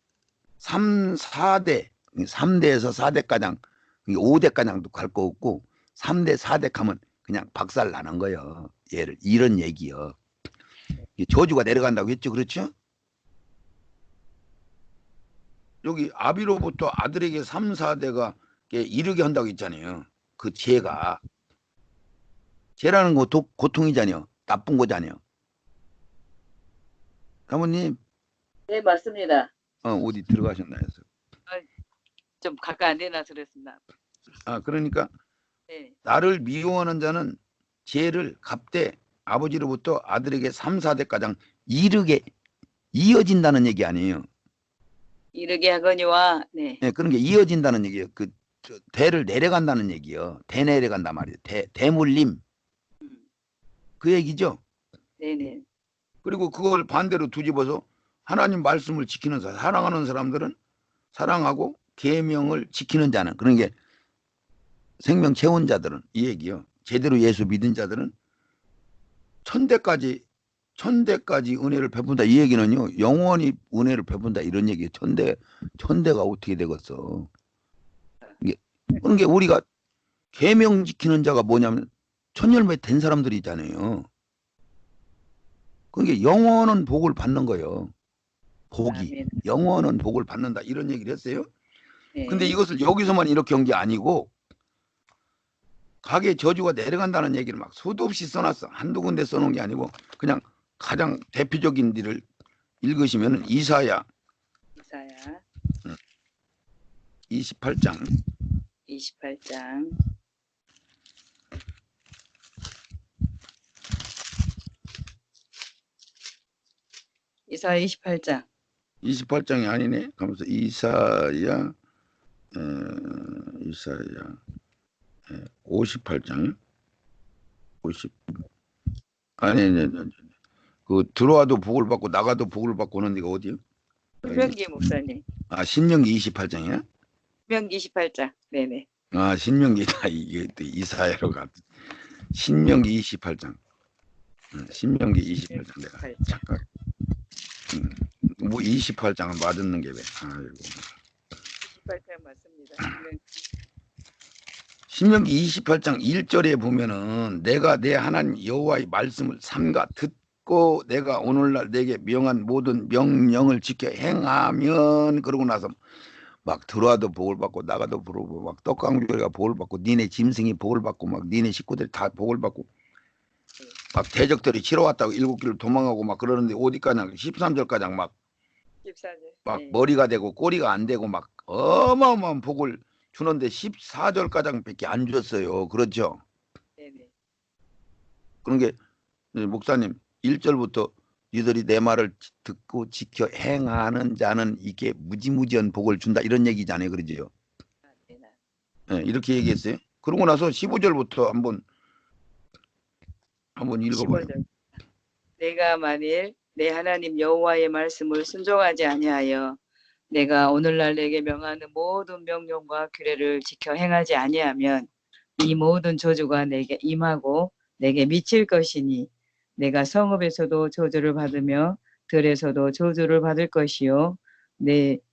4대 3대에서 4대가량 5대가량도 갈 거 없고 3대 4대 가면 그냥 박살 나는 거예요. 얘를 이런 얘기요. 저주가 내려간다고 했죠. 그렇죠? 여기 아비로부터 아들에게 3, 4대가 이르게 한다고 했잖아요. 그 죄가 죄라는 거 고통이잖아요. 나쁜 거잖아요. 사모님 네, 맞습니다. 어디 들어가셨나 해서. 좀 가까이 안 되나 그랬습니다. 그러니까 네. 나를 미워하는 자는 죄를 갚되 아버지로부터 아들에게 3, 4대가량 이르게 이어진다는 얘기 아니에요. 이르게 하거니와 네. 네, 그런 게 이어진다는 얘기예요. 대를 내려간다는 얘기예요. 대 내려간단 말이에요. 대물림. 그 얘기죠. 네네. 그리고 그걸 반대로 뒤집어서 하나님 말씀을 지키는 사람, 사랑하는 사람들은 사랑하고 계명을 지키는 자는 그런 게 생명 채운 자들은 이 얘기요. 제대로 예수 믿은 자들은 천대까지 은혜를 베푼다. 이 얘기는요. 영원히 은혜를 베푼다. 이런 얘기예요. 천대가 어떻게 되겠어. 이게 그런 게 우리가 계명 지키는 자가 뭐냐면 천열매 된 사람들이잖아요. 그게 영원한 복을 받는 거예요. 복이 아멘. 영원한 복을 받는다. 이런 얘기를 했어요. 네. 근데 이것을 여기서만 이렇게 한 게 아니고 가게 저주가 내려간다는 얘기를 막 수도 없이 써놨어. 한두 군데 써놓은 게 아니고 그냥 가장 대표적인 일을 읽으시면 이사야 이사야 28장 28장 이사야 28장 28장이 아니네. 가면서 이사야 58장 50 아니 그 들어와도 복을 받고 나가도 복을 받고 하는 데가 어디요? 신명기 목사님. 신명기 28장이야? 신명기 28장. 네네. 신명기다. 이게 또 이사야로 가. 신명기 28장. 신명기 28장 내가 28장. 잠깐. 뭐 28장은 맞았는 게 왜? 아이고. 28장 맞습니다. 신명기 28장 1절에 보면은 내가 내 하나님 여호와의 말씀을 삼가 듣고 내가 오늘날 내게 명한 모든 명령을 지켜 행하면 그러고 나서 막 들어와도 복을 받고 나가도 복을 받고 막 떡강조리가 복을 받고 니네 짐승이 복을 받고 막 니네 식구들이 다 복을 받고 막 대적들이 치러 왔다고 일곱 길을 도망가고 막 그러는데 어디까지 13절까지 막 14절. 네. 머리가 되고 꼬리가 안 되고 막 어마어마한 복을 주는데 14절가량밖에 안 줬어요. 그렇죠? 네네. 그런 게 목사님 1절부터 너희들이 내 말을 듣고 지켜 행하는 자는 이게 무지무지한 복을 준다 이런 얘기잖아요. 그러죠? 네, 이렇게 얘기했어요. 그러고 나서 15절부터 한번 읽어봐요. 15절. 내가 만일 내 하나님 여호와의 말씀을 순종하지 아니하여 내가 오늘날 내게 명하는 모든 명령과 규례를 지켜 행하지 아니하면 이 모든 저주가 내게 임하고 내게 미칠 것이니 내가 성읍에서도 저주를 받으며 들에서도 저주를 받을 것이요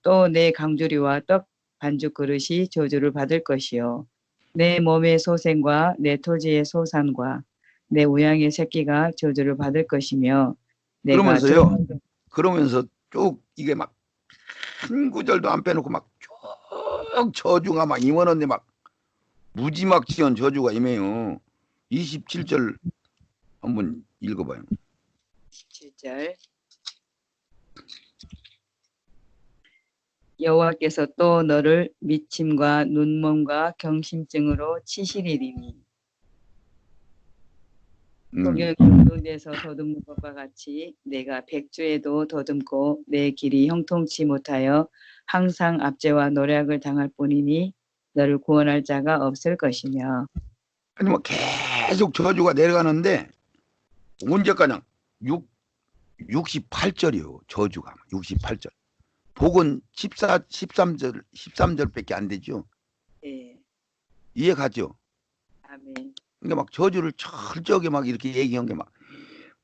또 내 강주리와 떡 반죽 그릇이 저주를 받을 것이요 내 몸의 소생과 내 토지의 소산과 내 우양의 새끼가 저주를 받을 것이며 내가 그러면서 쭉 이게 막 한 구절도 안 빼놓고 막 쭉 저주가 막 임하는데 막 무지막지한 저주가 임해요. 27절 한번 읽어봐요. 17절 여호와께서 또 너를 미침과 눈먼과 경심증으로 치시리니 소경이 눈에서 더듬는 것과 같이 내가 백주에도 더듬고 내 길이 형통치 못하여 항상 압제와 노략을 당할 뿐이니 너를 구원할 자가 없을 것이며. 아니 뭐 계속 저주가 내려가는데 언제까지 68절이요. 저주가 68절. 복은 13절밖에 안 되죠. 예. 이해 가죠? 아멘. 그러니까 막 저주를 철저하게 막 이렇게 얘기한 게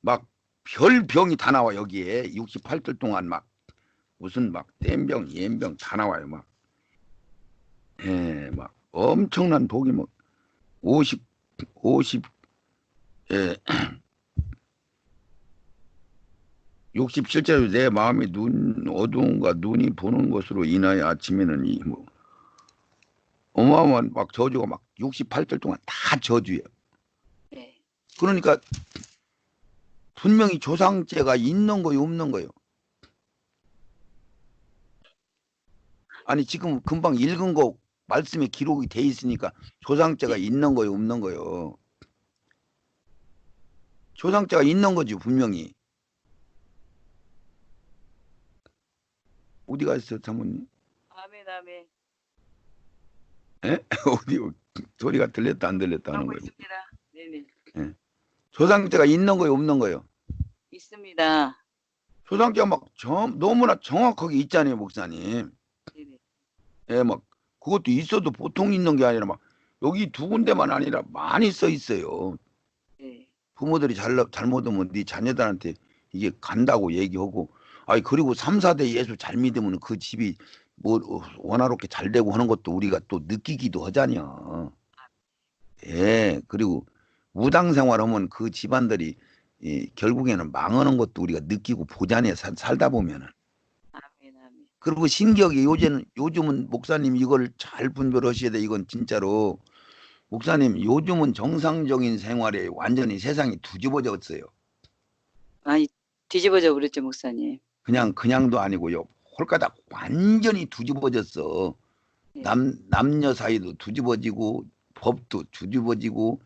막 별병이 다 나와 여기에 68절 동안 막 무슨 막 땜병, 옌병 다 나와요 막. 예, 막 엄청난 복이 뭐 50 예. 67절에 내 마음이 어두움과 눈이 보는 것으로 인하여 아침에는 이 뭐 어마어마한 막 저주가 막 68절 동안 다 저주예요. 네. 그러니까 분명히 조상죄가 있는 거요, 없는 거요. 아니 지금 금방 읽은 거 말씀에 기록이 돼 있으니까 조상죄가 있는 거요, 없는 거요. 조상죄가 있는 거지 분명히. 어디 가셨어요, 사모님? 아멘 아멘. 예? 어디 소리가 들렸다 안 들렸다 하는 하고 거예요. 있습니다. 네네. 예. 조상죄가 있는 거요, 없는 거요. 있습니다. 조상죄가 막 너무나 정확하게 있잖아요, 목사님. 네네. 예, 막 그것도 있어도 보통 있는 게 아니라 막 여기 두 군데만 아니라 많이 써 있어요. 네. 부모들이 잘못하면 네 자녀들한테 이게 간다고 얘기하고, 아니 그리고 3, 4대 예수 잘 믿으면 그 집이 뭐 원화롭게 잘 되고 하는 것도 우리가 또 느끼기도 하잖여. 예, 그리고 무당 생활하면 그 집안들이 결국에는 망하는 것도 우리가 느끼고 보잖아요. 살다 보면은. 아멘, 아멘. 그리고 신기하게 요즘은 목사님 이걸 잘 분별하셔야 돼. 이건 진짜로. 목사님, 요즘은 정상적인 생활에 완전히 세상이 뒤집어졌어요. 많이 뒤집어져 버렸죠, 목사님. 그냥도 아니고요. 홀가닥 완전히 뒤집어졌어. 네. 남녀 사이도 뒤집어지고, 법도 뒤집어지고,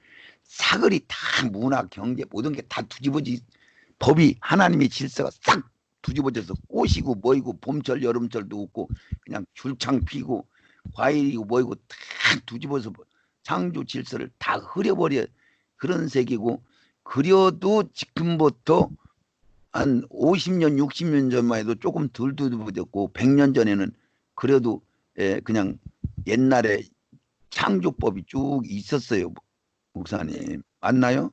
사거리 다 문화, 경제, 모든 게 다 법이 하나님의 질서가 싹 뒤집어져서 꽃이고 뭐이고 봄철, 여름철도 없고, 그냥 줄창 피고, 과일이고 뭐이고 다 뒤집어서 창조 질서를 다 흐려버려. 그런 세계고, 그려도 지금부터 한 50년, 60년 전만 해도 조금 덜 뒤집어졌고 100년 전에는 그래도 그냥 옛날에 창조법이 쭉 있었어요. 목사님. 맞나요?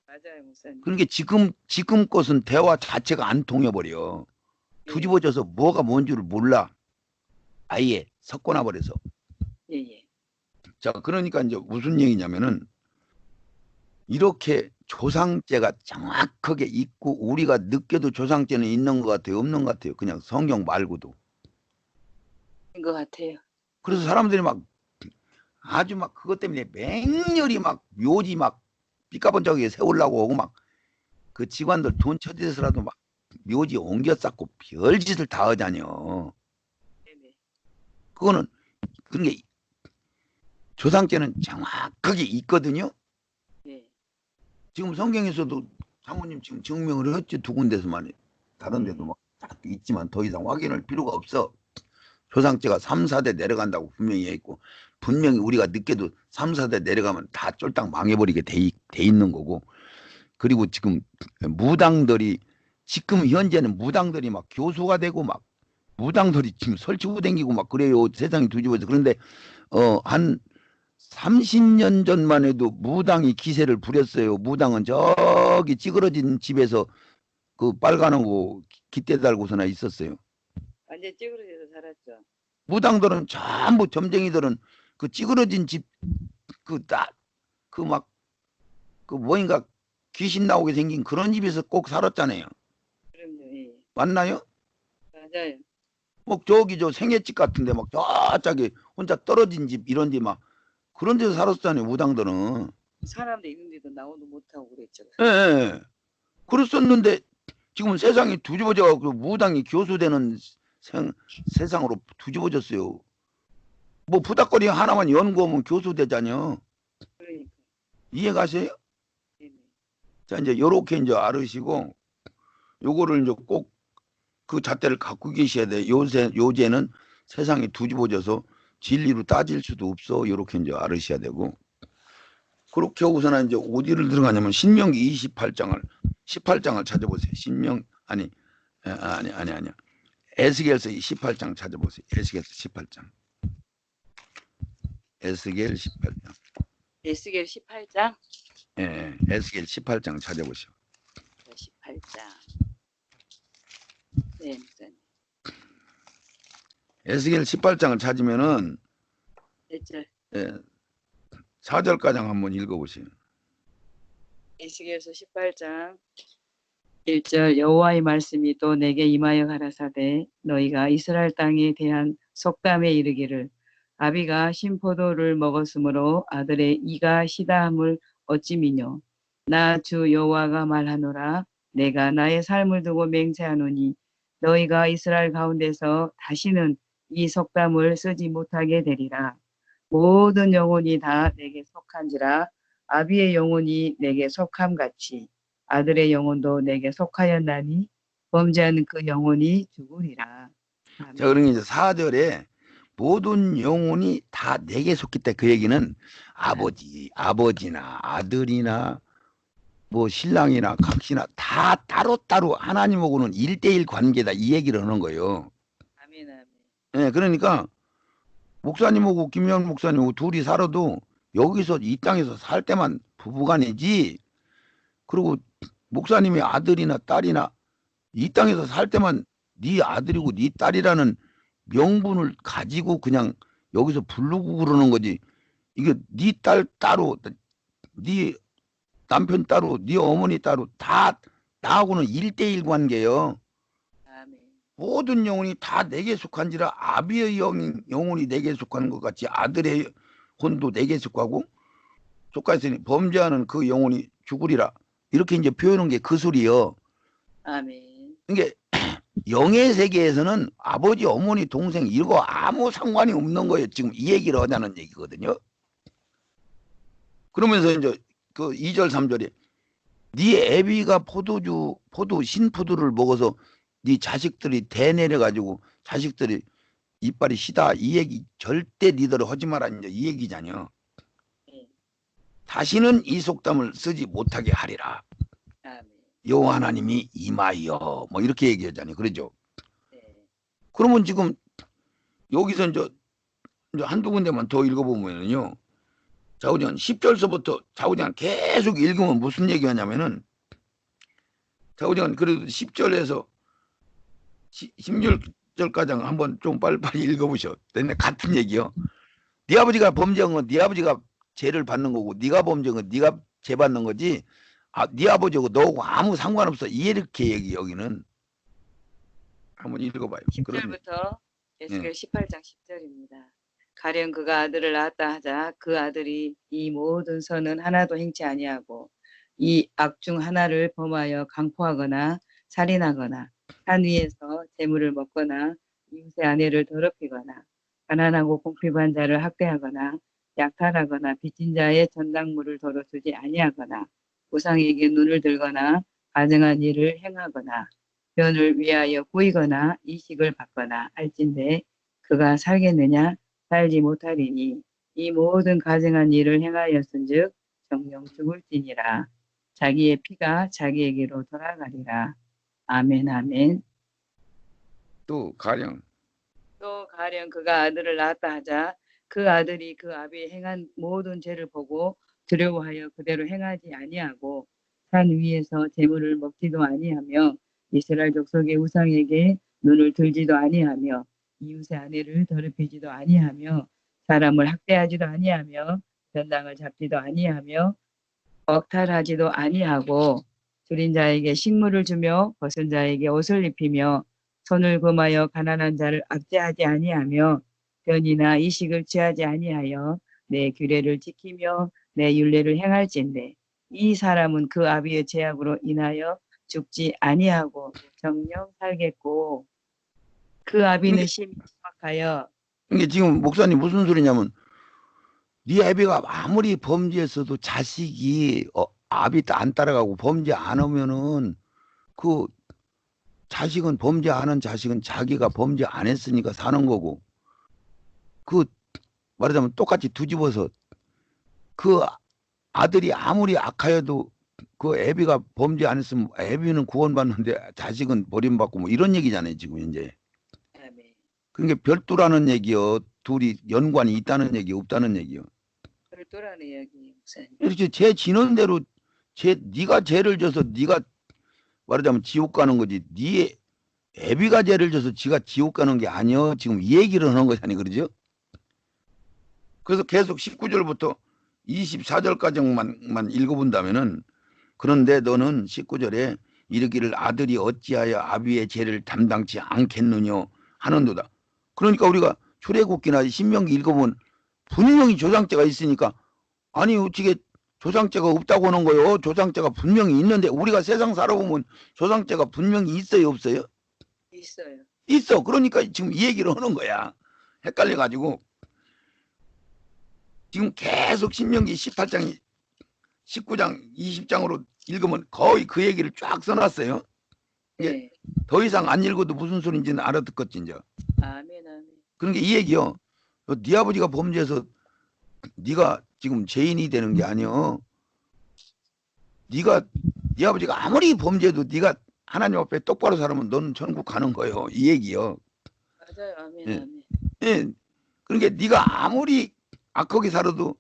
맞아요, 목사님. 그러니까 지금 것은 대화 자체가 안 통해버려. 예, 뒤집어져서 뭐가 뭔 줄을 몰라. 아예 섞어놔 버려서. 예, 예. 자, 그러니까 이제 무슨 얘기냐면은 이렇게 조상제가 정확하게 있고 우리가 느껴도 조상제는 있는 것 같아요? 없는 것 같아요? 그냥 성경 말고도. 인 것 같아요. 그래서 사람들이 막 아주 막 그것 때문에 맹렬히 막 묘지 막 삐까번쩍하게 세우려고 하고 막 그 직관들 돈 처지해서라도 막 묘지 옮겨 쌓고 별짓을 다 하자녀. 네네. 그거는 그런 게 조상제는 정확하게 있거든요. 예. 지금 성경에서도 사모님 지금 증명을 했지 두 군데서만. 다른 데도 막 있지만 더 이상 확인할 필요가 없어. 조상제가 3, 4대 내려간다고 분명히 해 있고, 분명히 우리가 늦게도 3, 4대 내려가면 다 쫄딱 망해버리게 돼 있는 거고. 그리고 지금 무당들이 지금 현재는 무당들이 막 교수가 되고 막 무당들이 지금 설치고 댕기고 막 그래요. 세상이 뒤집어져. 그런데 한 30년 전만 해도 무당이 기세를 부렸어요. 무당은 저기 찌그러진 집에서 그 빨간하고 깃대 달고서나 있었어요. 완전 찌그러져서 살았죠. 무당들은 전부 점쟁이들은 그 찌그러진 집 그 막 그 뭐인가 귀신 나오게 생긴 그런 집에서 꼭 살았잖아요. 그럼요, 예. 맞나요? 맞아요. 뭐 저기 저 생애집 같은데 막 저짝에 혼자 떨어진 집 이런 데 막 그런 데서 살았잖아요. 무당들은. 사람도 있는데도 나오도 못하고 그랬죠. 예, 예. 그랬었는데 지금 세상이 뒤집어져 그 무당이 교수되는 세상으로 뒤집어졌어요. 뭐 부닥거리 하나만 연구하면 교수 되잖아요. 그러니까. 이해 가세요? 네네. 자, 이제 요렇게 이제 알으시고 요거를 이제 꼭 그 잣대를 갖고 계셔야 돼. 요새는 세상이 뒤집어져서 진리로 따질 수도 없어. 요렇게 이제 알으셔야 되고. 그렇게 하고서는 이제 어디를 들어가냐면 신명기 18장을 찾아보세요. 아니야. 에스겔서 18장 찾아보세요. 에스겔서 18장. 에스겔 18장. 에스겔 18장? 에스겔 18장 찾아보시오. 18장. 네, 목사님. 에스겔 18장을 찾으면은 1절. 4절까지 한번 읽어보시오. 에스겔서 18장 1절 여호와의 말씀이 또 내게 임하여 가라사대 너희가 이스라엘 땅에 대한 속담에 이르기를 아비가 신포도를 먹었으므로 아들의 이가 시다함을 어찌 미뇨 나 주 여호와가 말하노라 내가 나의 삶을 두고 맹세하노니 너희가 이스라엘 가운데서 다시는 이 속담을 쓰지 못하게 되리라 모든 영혼이 다 내게 속한지라 아비의 영혼이 내게 속함같이 아들의 영혼도 내게 속하였나니 범죄하는 그 영혼이 죽으리라. 자, 아멘. 그러니 이제 4절에 모든 영혼이 다 내게 속했다. 그 얘기는 아버지나 아들이나 뭐 신랑이나 각시나 다 따로따로 하나님하고는 1대1 관계다. 이 얘기를 하는 거예요. 아멘, 아멘. 그러니까 목사님하고 김현 목사님하고 둘이 살아도 여기서 이 땅에서 살 때만 부부간이지. 그리고 목사님의 아들이나 딸이나 이 땅에서 살 때만 네 아들이고 네 딸이라는 명분을 가지고 그냥 여기서 부르고 그러는 거지. 이게 네 딸 따로, 네 남편 따로, 네 어머니 따로 다 나하고는 1대1 관계예요. 아멘. 모든 영혼이 다 내게 속한지라 아비의 영혼이 내게 속하는 것 같이 아들의 혼도 내게 속하고 속하였으니 범죄하는 그 영혼이 죽으리라. 이렇게 이제 표현한 게 그 소리요. 아멘. 이게 영의 세계에서는 아버지, 어머니, 동생 이거 아무 상관이 없는 거예요. 지금 이 얘기를 하자는 얘기거든요. 그러면서 이제 그 2절 3절에 네 애비가 신푸드를 먹어서 네 자식들이 대내려 가지고 자식들이 이빨이 시다 이 얘기 절대 니들 하지 마라 이제 이 얘기잖여. 네. 다시는 이 속담을 쓰지 못하게 하리라. 아멘. 여호와 하나님이 임하여 뭐 이렇게 얘기하잖아요. 그러죠. 네. 그러면 지금 여기서 이제 한두 군데만 더 읽어보면요. 좌우지간 10절서부터 좌우지간 계속 읽으면 무슨 얘기하냐면은 좌우지간 그래도 10절에서 16절까지 한번 좀 빨리빨리 읽어보셔. 근데 같은 얘기요. 네 아버지가 범죄한 건 네 아버지가 죄를 받는 거고 네가 범죄한 건 네가 죄 받는 거지. 네 아버지하고 너하고 아무 상관없어. 이렇게 얘기 여기는. 한번 읽어봐요. 10절부터 에스겔 예. 18장 10절입니다. 가령 그가 아들을 낳았다 하자 그 아들이 이 모든 선은 하나도 행치 아니하고 이 악 중 하나를 범하여 강포하거나 살인하거나 산 위에서 재물을 먹거나 이웃의 아내를 더럽히거나 가난하고 공핍한 자를 학대하거나 약탈하거나 빚진 자의 전당물을 덜어주지 아니하거나 우상에게 눈을 들거나 가증한 일을 행하거나 변을 위하여 꾸이거나 이식을 받거나 할진대 그가 살겠느냐 살지 못하리니 이 모든 가증한 일을 행하였은즉 정령 죽을지니라. 자기의 피가 자기에게로 돌아가리라. 아멘 아멘. 또 가령 또 가령 그가 아들을 낳았다 하자 그 아들이 그 아비의 행한 모든 죄를 보고 두려워하여 그대로 행하지 아니하고 산 위에서 재물을 먹지도 아니하며 이스라엘 족속의 우상에게 눈을 들지도 아니하며 이웃의 아내를 더럽히지도 아니하며 사람을 학대하지도 아니하며 변당을 잡지도 아니하며 억탈하지도 아니하고 줄인 자에게 식물을 주며 벗은 자에게 옷을 입히며 손을 금하여 가난한 자를 압제하지 아니하며 변이나 이식을 취하지 아니하여 내 규례를 지키며 내 율례를 행할진대 이 사람은 그 아비의 죄악으로 인하여 죽지 아니하고 정령 살겠고 그 아비는 심히 정확하여 이게 지금 목사님 무슨 소리냐면 네 아비가 아무리 범죄했어도 자식이 아비 안 따라가고 범죄 안 하면은 그 자식은 범죄 안 한 자식은 자기가 범죄 안 했으니까 사는 거고 그 말하자면 똑같이 뒤집어서 그 아들이 아무리 악하여도 그 애비가 범죄 안 했으면 애비는 구원받는데 자식은 버림받고 뭐 이런 얘기잖아요 지금 이제. 아멘. 그러니까 별도라는 얘기요. 둘이 연관이 있다는 얘기 없다는 얘기요. 별도라는 이야기 목사님. 이렇게 죄 지는 대로 네가 죄를 져서 네가 말하자면 지옥 가는 거지. 네 애비가 죄를 져서 지가 지옥 가는 게 아니여. 지금 이 얘기를 하는 거잖아요. 그러죠? 그래서 계속 19절부터 24절까지만 읽어본다면은 그런데 너는 19절에 이르기를 아들이 어찌하여 아비의 죄를 담당치 않겠느냐 하는도다. 그러니까 우리가 출애굽기나 신명기 읽어보면 분명히 조상죄가 있으니까 아니 어떻게 조상죄가 없다고 하는 거요. 조상죄가 분명히 있는데 우리가 세상 살아보면 조상죄가 분명히 있어요 없어요? 있어요. 있어. 그러니까 지금 이 얘기를 하는 거야. 헷갈려가지고 지금 계속 신명기 18장 19장 20장으로 읽으면 거의 그 얘기를 쫙 써놨어요. 네. 더 이상 안 읽어도 무슨 소린지는 알아듣겠지 이제. 아멘 아멘. 그러니까 이 얘기요. 네 아버지가 범죄해서 네가 지금 죄인이 되는 게 아니여. 네 아버지가 아무리 범죄해도 네가 하나님 앞에 똑바로 살면 너는 천국 가는 거예요. 이 얘기요. 맞아요. 아멘 예. 아멘. 예. 그러니까 네가 아무리 악하게 살아도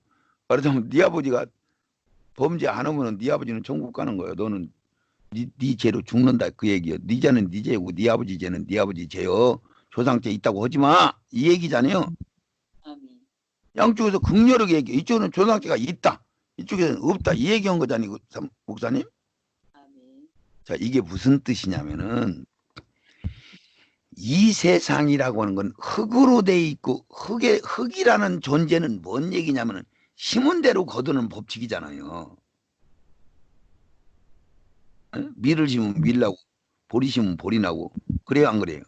말하자면 네 아버지가 범죄 안 하면은 네 아버지는 천국 가는 거예요. 너는 네 죄로 죽는다 그 얘기요. 네 죄는 네 죄고 네 아버지 죄는 네 아버지 죄요. 조상죄 있다고 하지 마. 이 얘기잖아요. 아멘. 양쪽에서 극렬하게 얘기해. 이쪽은 조상죄가 있다. 이쪽에서는 없다. 이 얘기한 거잖아요. 목사님. 아멘. 자, 이게 무슨 뜻이냐면은 이 세상이라고 하는 건 흙으로 돼 있고 흙이라는 존재는 뭔 얘기냐면은 심은 대로 거두는 법칙이잖아요. 밀을 심으면 밀 나고 보리 심으면 보리 나고 그래요 안 그래요?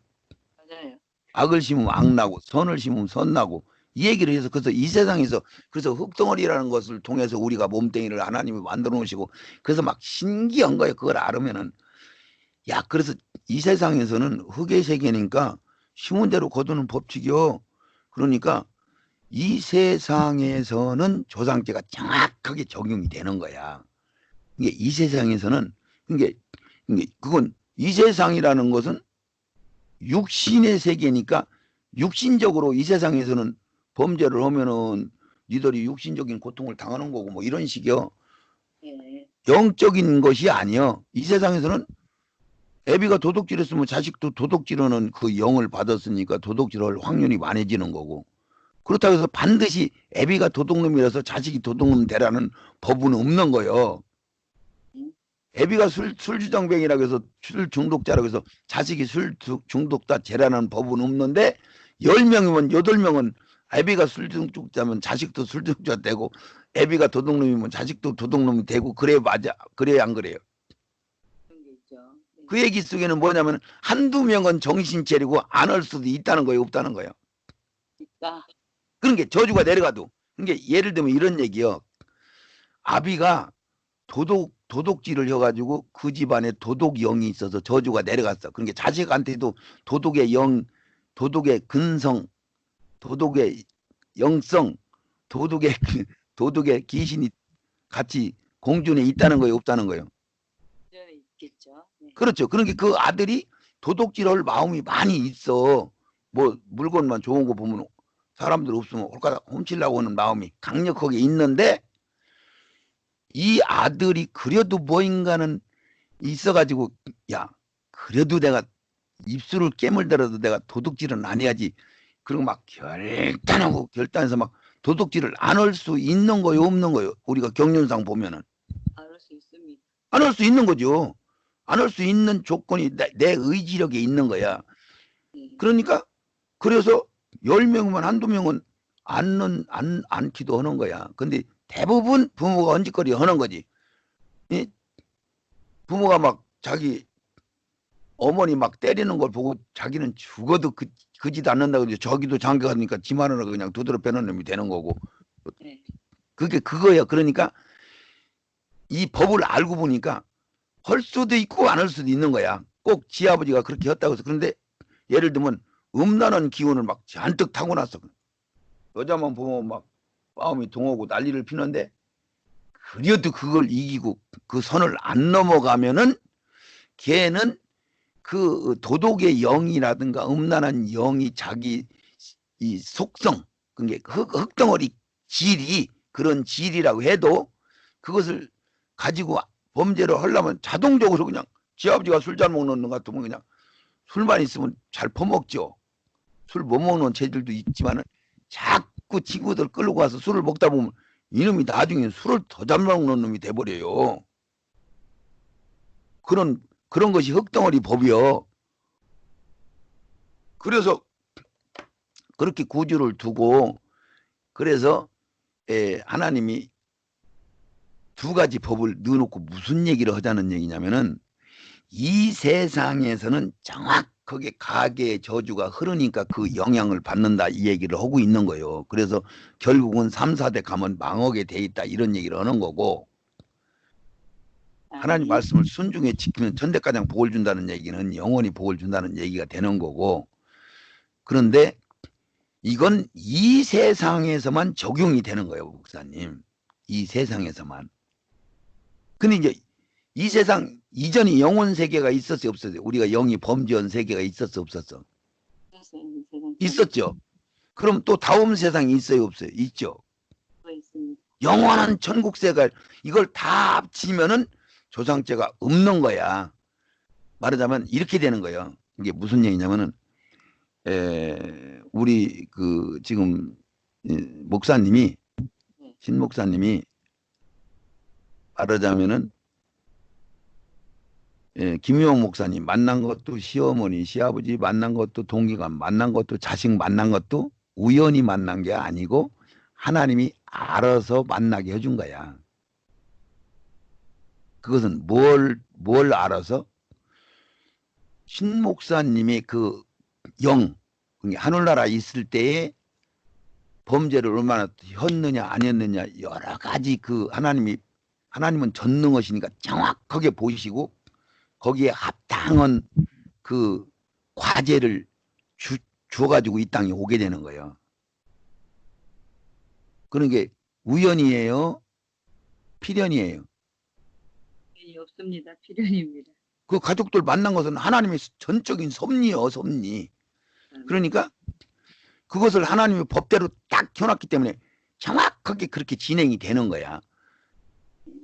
맞아요. 악을 심으면 악 나고 선을 심으면 선 나고 이 얘기를 해서 그래서 이 세상에서 그래서 흙덩어리라는 것을 통해서 우리가 몸뚱이를 하나님이 만들어 놓으시고 그래서 막 신기한 거예요. 그걸 알으면은 야 그래서 이 세상에서는 흙의 세계니까 심은 대로 거두는 법칙이요. 그러니까 이 세상에서는 조상죄가 정확하게 적용이 되는 거야. 이게 이 세상에서는 이게 그건 이 세상이라는 것은 육신의 세계니까 육신적으로 이 세상에서는 범죄를 하면은 니들이 육신적인 고통을 당하는 거고 뭐 이런 식이요. 예. 영적인 것이 아니요. 이 세상에서는 애비가 도둑질했으면 자식도 도둑질하는 그 영을 받았으니까 도둑질할 확률이 많아지는 거고 그렇다고 해서 반드시 애비가 도둑놈이라서 자식이 도둑놈 되라는 법은 없는 거예요. 애비가 술주정뱅이라고 해서 술 중독자라고 해서 자식이 술 중독자 죄라는 법은 없는데 10명이면 8명은 애비가 술 중독자면 자식도 술 중독자 되고 애비가 도둑놈이면 자식도 도둑놈이 되고 그래 맞아. 그래야 안 그래요? 그런 게 있죠. 네. 그 얘기 속에는 뭐냐면 한두 명은 정신 차리고 안 할 수도 있다는 거예요, 없다는 거예요. 있다. 그런 게 저주가 내려가도. 그러니까 예를 들면 이런 얘기요. 아비가 도둑질을 해가지고 그 집안에 도둑 영이 있어서 저주가 내려갔어. 그러니까 자식한테도 도둑의 영, 도둑의 근성, 도둑의 영성, 도둑의 도둑의 귀신이 같이 공존에 있다는 거예요, 없다는 거예요. 전에 있겠죠. 네. 그렇죠. 그러니까 그 아들이 도둑질할 마음이 많이 있어. 뭐 물건만 좋은 거 보면 사람들 없으면 홀가닥 훔치려고 하는 마음이 강력하게 있는데 이 아들이 그래도 뭐인가는 있어가지고 야 그래도 내가 입술을 깨물더라도 내가 도둑질은 안 해야지. 그리고 막 결단하고 결단해서 막 도둑질을 안 할 수 있는 거요 없는 거요. 우리가 경륜상 보면은 알을 수 있습니다. 안 할 수 있는 거죠. 안 할 수 있는 조건이 내 의지력에 있는 거야. 네. 그러니까 그래서 10명이면 한두 명은 않기도 하는 거야. 근데 대부분 부모가 언짓거리 하는 거지. 이 부모가 막 자기 어머니 막 때리는 걸 보고 자기는 죽어도 그짓 않는다고 이제 저기도 장가가니까 지 마누라가 그냥 두드러 패는 놈이 되는 거고. 네. 그게 그거야. 그러니까 이 법을 알고 보니까 할 수도 있고 안 할 수도 있는 거야. 꼭 지 아버지가 그렇게 했다고 해서. 그런데 예를 들면 음란한 기운을 막 잔뜩 타고났어. 여자만 보면 막 마음이 동하고 난리를 피는데 그래도 그걸 이기고 그 선을 안 넘어가면은 걔는 그 도덕의 영이라든가 음란한 영이 자기 이 속성, 그게 흙덩어리 질이 그런 질이라고 해도 그것을 가지고 범죄를 하려면 자동적으로 그냥 지 아버지가 술 잘 먹는 것 같으면 그냥 술만 있으면 잘 퍼먹죠. 술 못 먹는 체질도 있지만은 자꾸 친구들 끌고 가서 술을 먹다 보면 이놈이 나중에 술을 더 잘 먹는 놈이 돼버려요. 그런 것이 흙덩어리 법이요. 그래서 그렇게 구주를 두고 그래서 하나님이 두 가지 법을 넣어놓고 무슨 얘기를 하자는 얘기냐면은 이 세상에서는 정확하게 가계의 저주가 흐르니까 그 영향을 받는다 이 얘기를 하고 있는 거예요. 그래서 결국은 3, 4대 가면 망하게 돼 있다 이런 얘기를 하는 거고 하나님 말씀을 순종해 지키면 천대가장 복을 준다는 얘기는 영원히 복을 준다는 얘기가 되는 거고 그런데 이건 이 세상에서만 적용이 되는 거예요, 목사님. 이 세상에서만. 근데 이제 이 세상 이전에 영혼 세계가 있었어요, 없었어요? 우리가 영이 범죄한 세계가 있었어, 없었어? 있었죠. 그럼 또 다음 세상이 있어요, 없어요? 있죠. 있습니다. 영원한 천국세가 이걸 다 합치면은 조상죄가 없는 거야. 말하자면 이렇게 되는 거예요. 이게 무슨 얘기냐면은 우리 그 지금 목사님이 신 목사님이 말하자면은 김유영 목사님 만난 것도 시어머니, 시아버지 만난 것도 동기가 만난 것도 자식 만난 것도 우연히 만난 게 아니고 하나님이 알아서 만나게 해준 거야. 그것은 뭘 알아서? 신 목사님이 그 하늘나라 있을 때에 범죄를 얼마나 했느냐 아니었느냐 여러 가지 그 하나님은 전능하시니까 정확하게 보시고 거기에 합당한 그 과제를 주어가지고 이 땅에 오게 되는 거예요. 그런 게 우연이에요? 필연이에요? 없습니다. 필연입니다. 그 가족들 만난 것은 하나님의 전적인 섭리요, 섭리. 그러니까 그것을 하나님의 법대로 딱 켜놨기 때문에 정확하게 그렇게 진행이 되는 거야.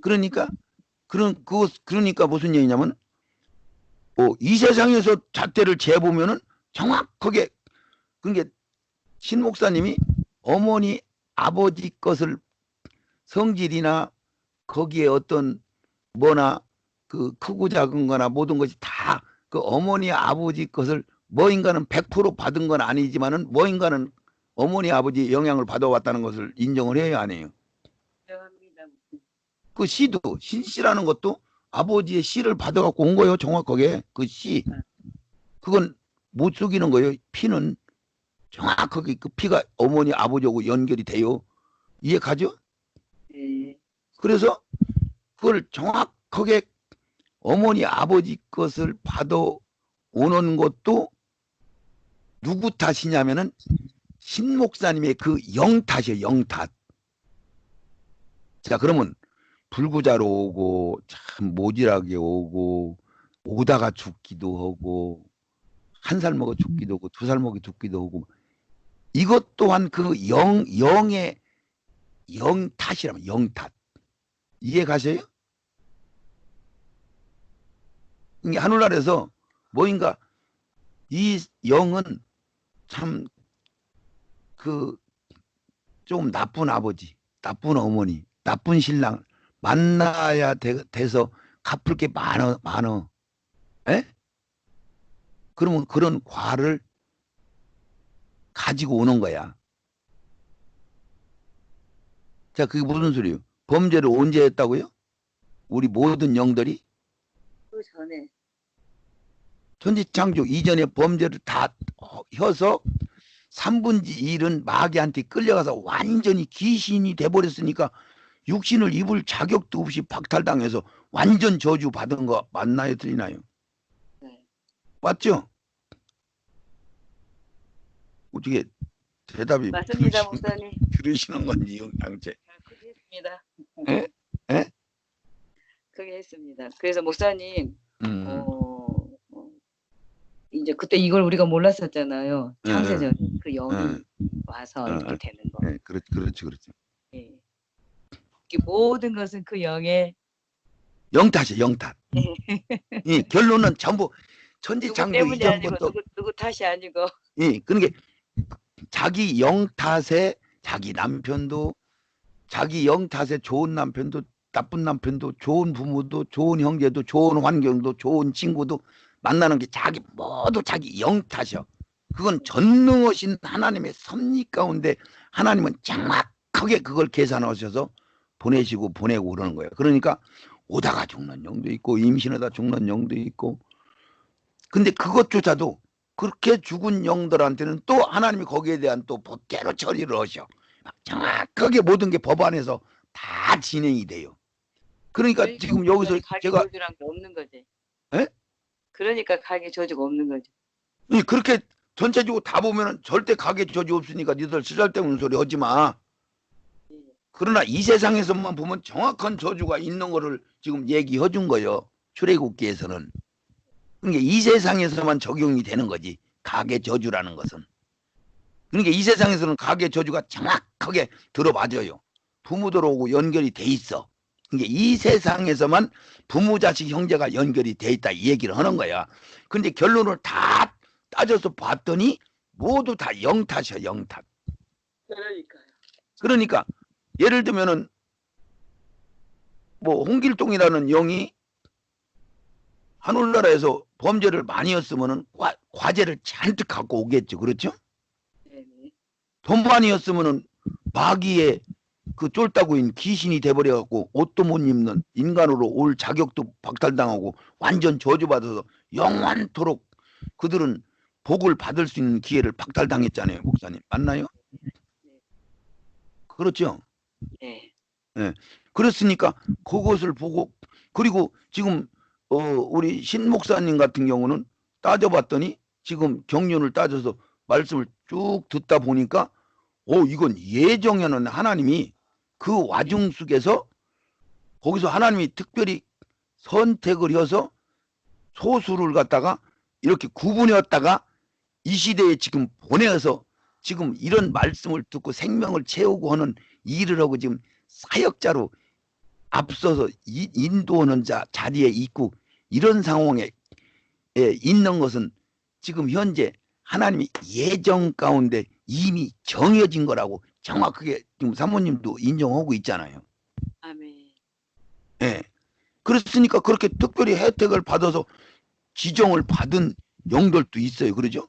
그러니까 그러니까 무슨 얘기냐면 이 세상에서 잣대를 재보면은 정확하게 그러니까 신 목사님이 어머니 아버지 것을 성질이나 거기에 어떤 뭐나 그 크고 작은 거나 모든 것이 다 그 어머니 아버지 것을 뭐인가는 100% 받은 건 아니지만은 뭐인가는 어머니 아버지 영향을 받아왔다는 것을 인정을 해야 안 해요. 인정합니다. 그 씨도 신씨라는 것도 아버지의 씨를 받아갖고 온 거예요. 정확하게 그 씨. 그건 못 속이는 거예요. 피는 정확하게 그 피가 어머니 아버지하고 연결이 돼요. 이해 가죠? 네. 그래서 그걸 정확하게 어머니 아버지 것을 받아오는 것도 누구 탓이냐면은 신 목사님의 그 영 탓이에요. 영 탓. 자, 그러면 불구자로 오고 참 모질하게 오고 오다가 죽기도 하고 1살 먹어 죽기도 하고 2살 먹어 죽기도 하고 이것 또한 그 영의 영 탓이라면 영 탓. 이해 가세요? 이게 하늘나라에서 뭐인가 이 영은 참 그 좀 나쁜 아버지, 나쁜 어머니, 나쁜 신랑 만나야 돼서 갚을 게 많어. 에? 그러면 그런 과를 가지고 오는 거야. 자, 그게 무슨 소리예요? 범죄를 언제 했다고요? 우리 모든 영들이? 그 전에 천지창조 이전에 범죄를 다 해서 3분의 1은 마귀한테 끌려가서 완전히 귀신이 돼버렸으니까 육신을 입을 자격도 없이 박탈당해서 완전 저주 받은 거 맞나요? 틀리나요? 네. 맞죠? 어떻게 대답이 맞습니다, 목사님. 들으시는 건지 영양제. 그게 했습니다. 에? 에? 그게 했습니다. 그래서 목사님 음. 이제 그때 이걸 우리가 몰랐었잖아요. 창세전 그 영이 예. 와서 이렇게 되는 거. 네, 그렇지. 예. 이 모든 것은 그 영의 영 탓이에요, 영 탓. 이 결론은 전부 누구 천지창조 때문이 아니고 이전부터 누구 탓이 아니고. 예, 그러니까 자기 영 탓에 자기 남편도 자기 영 탓에 좋은 남편도 나쁜 남편도 좋은 부모도 좋은 형제도 좋은 환경도 좋은 친구도 만나는 게 모두 자기 영 탓이요. 그건 전능하신 하나님의 섭리 가운데 하나님은 정확하게 그걸 계산하셔서 보내시고 보내고 그러는 거예요. 그러니까 오다가 죽는 영도 있고 임신하다 죽는 영도 있고 근데 그것조차도 그렇게 죽은 영들한테는 또 하나님이 거기에 대한 또 법대로 처리를 하셔. 정확하게 모든 게 법 안에서 다 진행이 돼요. 그러니까 지금 여기서 제가 저주란 게 없는 거지. 에? 그러니까 가게 저주가 없는 거죠. 그렇게 전체적으로 다 보면은 절대 가게 저주 없으니까 니들 쓰잘데없는 소리 하지 마. 그러나 이 세상에서만 보면 정확한 저주가 있는 거를 지금 얘기해 준 거예요. 출애굽기에서는. 그러니까 이 세상에서만 적용이 되는 거지. 가게 저주라는 것은. 그러니까 이 세상에서는 가게 저주가 정확하게 들어맞아요. 부모들하고 연결이 돼 있어. 이게 이 세상에서만 부모, 자식, 형제가 연결이 돼 있다 이 얘기를 하는 거야. 근데 결론을 다 따져서 봤더니 모두 다 영탓이야, 영탓. 그러니까요. 그러니까 예를 들면은 뭐 홍길동이라는 영이 하늘나라에서 범죄를 많이 했으면은 과제를 잔뜩 갖고 오겠죠. 그렇죠? 네네. 돈 많이 했으면은 마귀의 그 쫄따구인 귀신이 돼버려갖고 옷도 못 입는 인간으로 올 자격도 박탈당하고 완전 저주받아서 영원토록 그들은 복을 받을 수 있는 기회를 박탈당했잖아요. 목사님. 맞나요? 그렇죠? 네. 예. 그렇으니까 그것을 보고, 그리고 지금 우리 신 목사님 같은 경우는 따져봤더니 지금 경륜을 따져서 말씀을 쭉 듣다 보니까 이건 예정에는 하나님이 그 와중 속에서 거기서 하나님이 특별히 선택을 해서 소수를 갖다가 이렇게 구분해왔다가 이 시대에 지금 보내어서 지금 이런 말씀을 듣고 생명을 채우고 하는 일을 하고 지금 사역자로 앞서서 인도하는 자리에 있고 이런 상황에 있는 것은 지금 현재 하나님이 예정 가운데 이미 정해진 거라고 정확하게 지금 사모님도 인정하고 있잖아요. 아멘. 예. 그렇으니까 그렇게 특별히 혜택을 받아서 지정을 받은 영들도 있어요. 그러죠?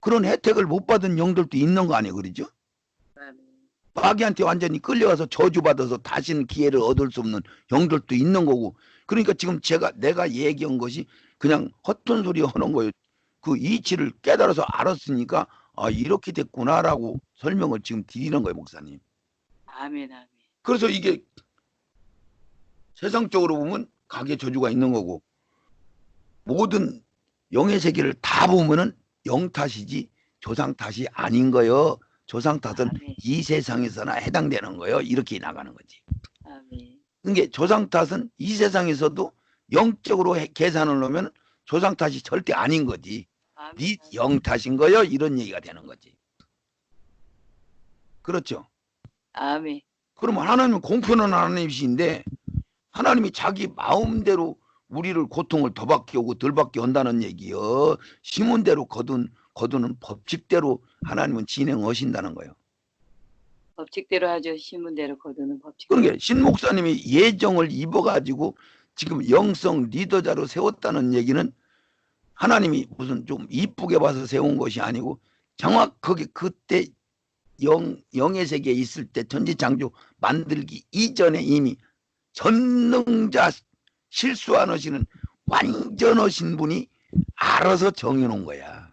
그런 혜택을 못 받은 영들도 있는 거 아니에요. 그러죠? 아멘. 마귀한테 완전히 끌려가서 저주받아서 다시는 기회를 얻을 수 없는 영들도 있는 거고. 그러니까 지금 내가 얘기한 것이 그냥 헛된 소리 하는 거예요. 그 이치를 깨달아서 알았으니까 이렇게 됐구나라고 설명을 지금 드리는 거예요. 목사님. 아멘. 아멘. 그래서 이게 세상적으로 보면 가계 저주가 있는 거고 모든 영의 세계를 다 보면은 영 탓이지 조상 탓이 아닌 거요. 조상 탓은 아멘. 이 세상에서나 해당되는 거요. 이렇게 나가는 거지. 아멘. 그러니까 조상 탓은 이 세상에서도 영적으로 계산을 놓으면 조상 탓이 절대 아닌 거지. 아멘. 네 영 탓인 거요. 이런 얘기가 되는 거지. 그렇죠? 아멘. 그러면 하나님은 공평한 하나님이신데 하나님이 자기 마음대로 우리를 고통을 더 받게 오고 덜 받게 한다는 얘기요. 심은 대로 거두는 법칙대로 하나님은 진행하신다는 거예요. 법칙대로 하죠. 심은 대로 거두는 법칙. 그러니까 신 목사님이 예정을 입어가지고 지금 영성 리더자로 세웠다는 얘기는 하나님이 무슨 좀 이쁘게 봐서 세운 것이 아니고 정확하게 그때 영의 세계에 있을 때 천지창조 만들기 이전에 이미 전능자 실수 안 하시는 완전하신 분이 알아서 정해놓은 거야.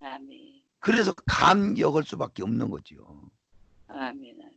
아멘. 그래서 감격할 수밖에 없는 거죠. 아멘. 아멘.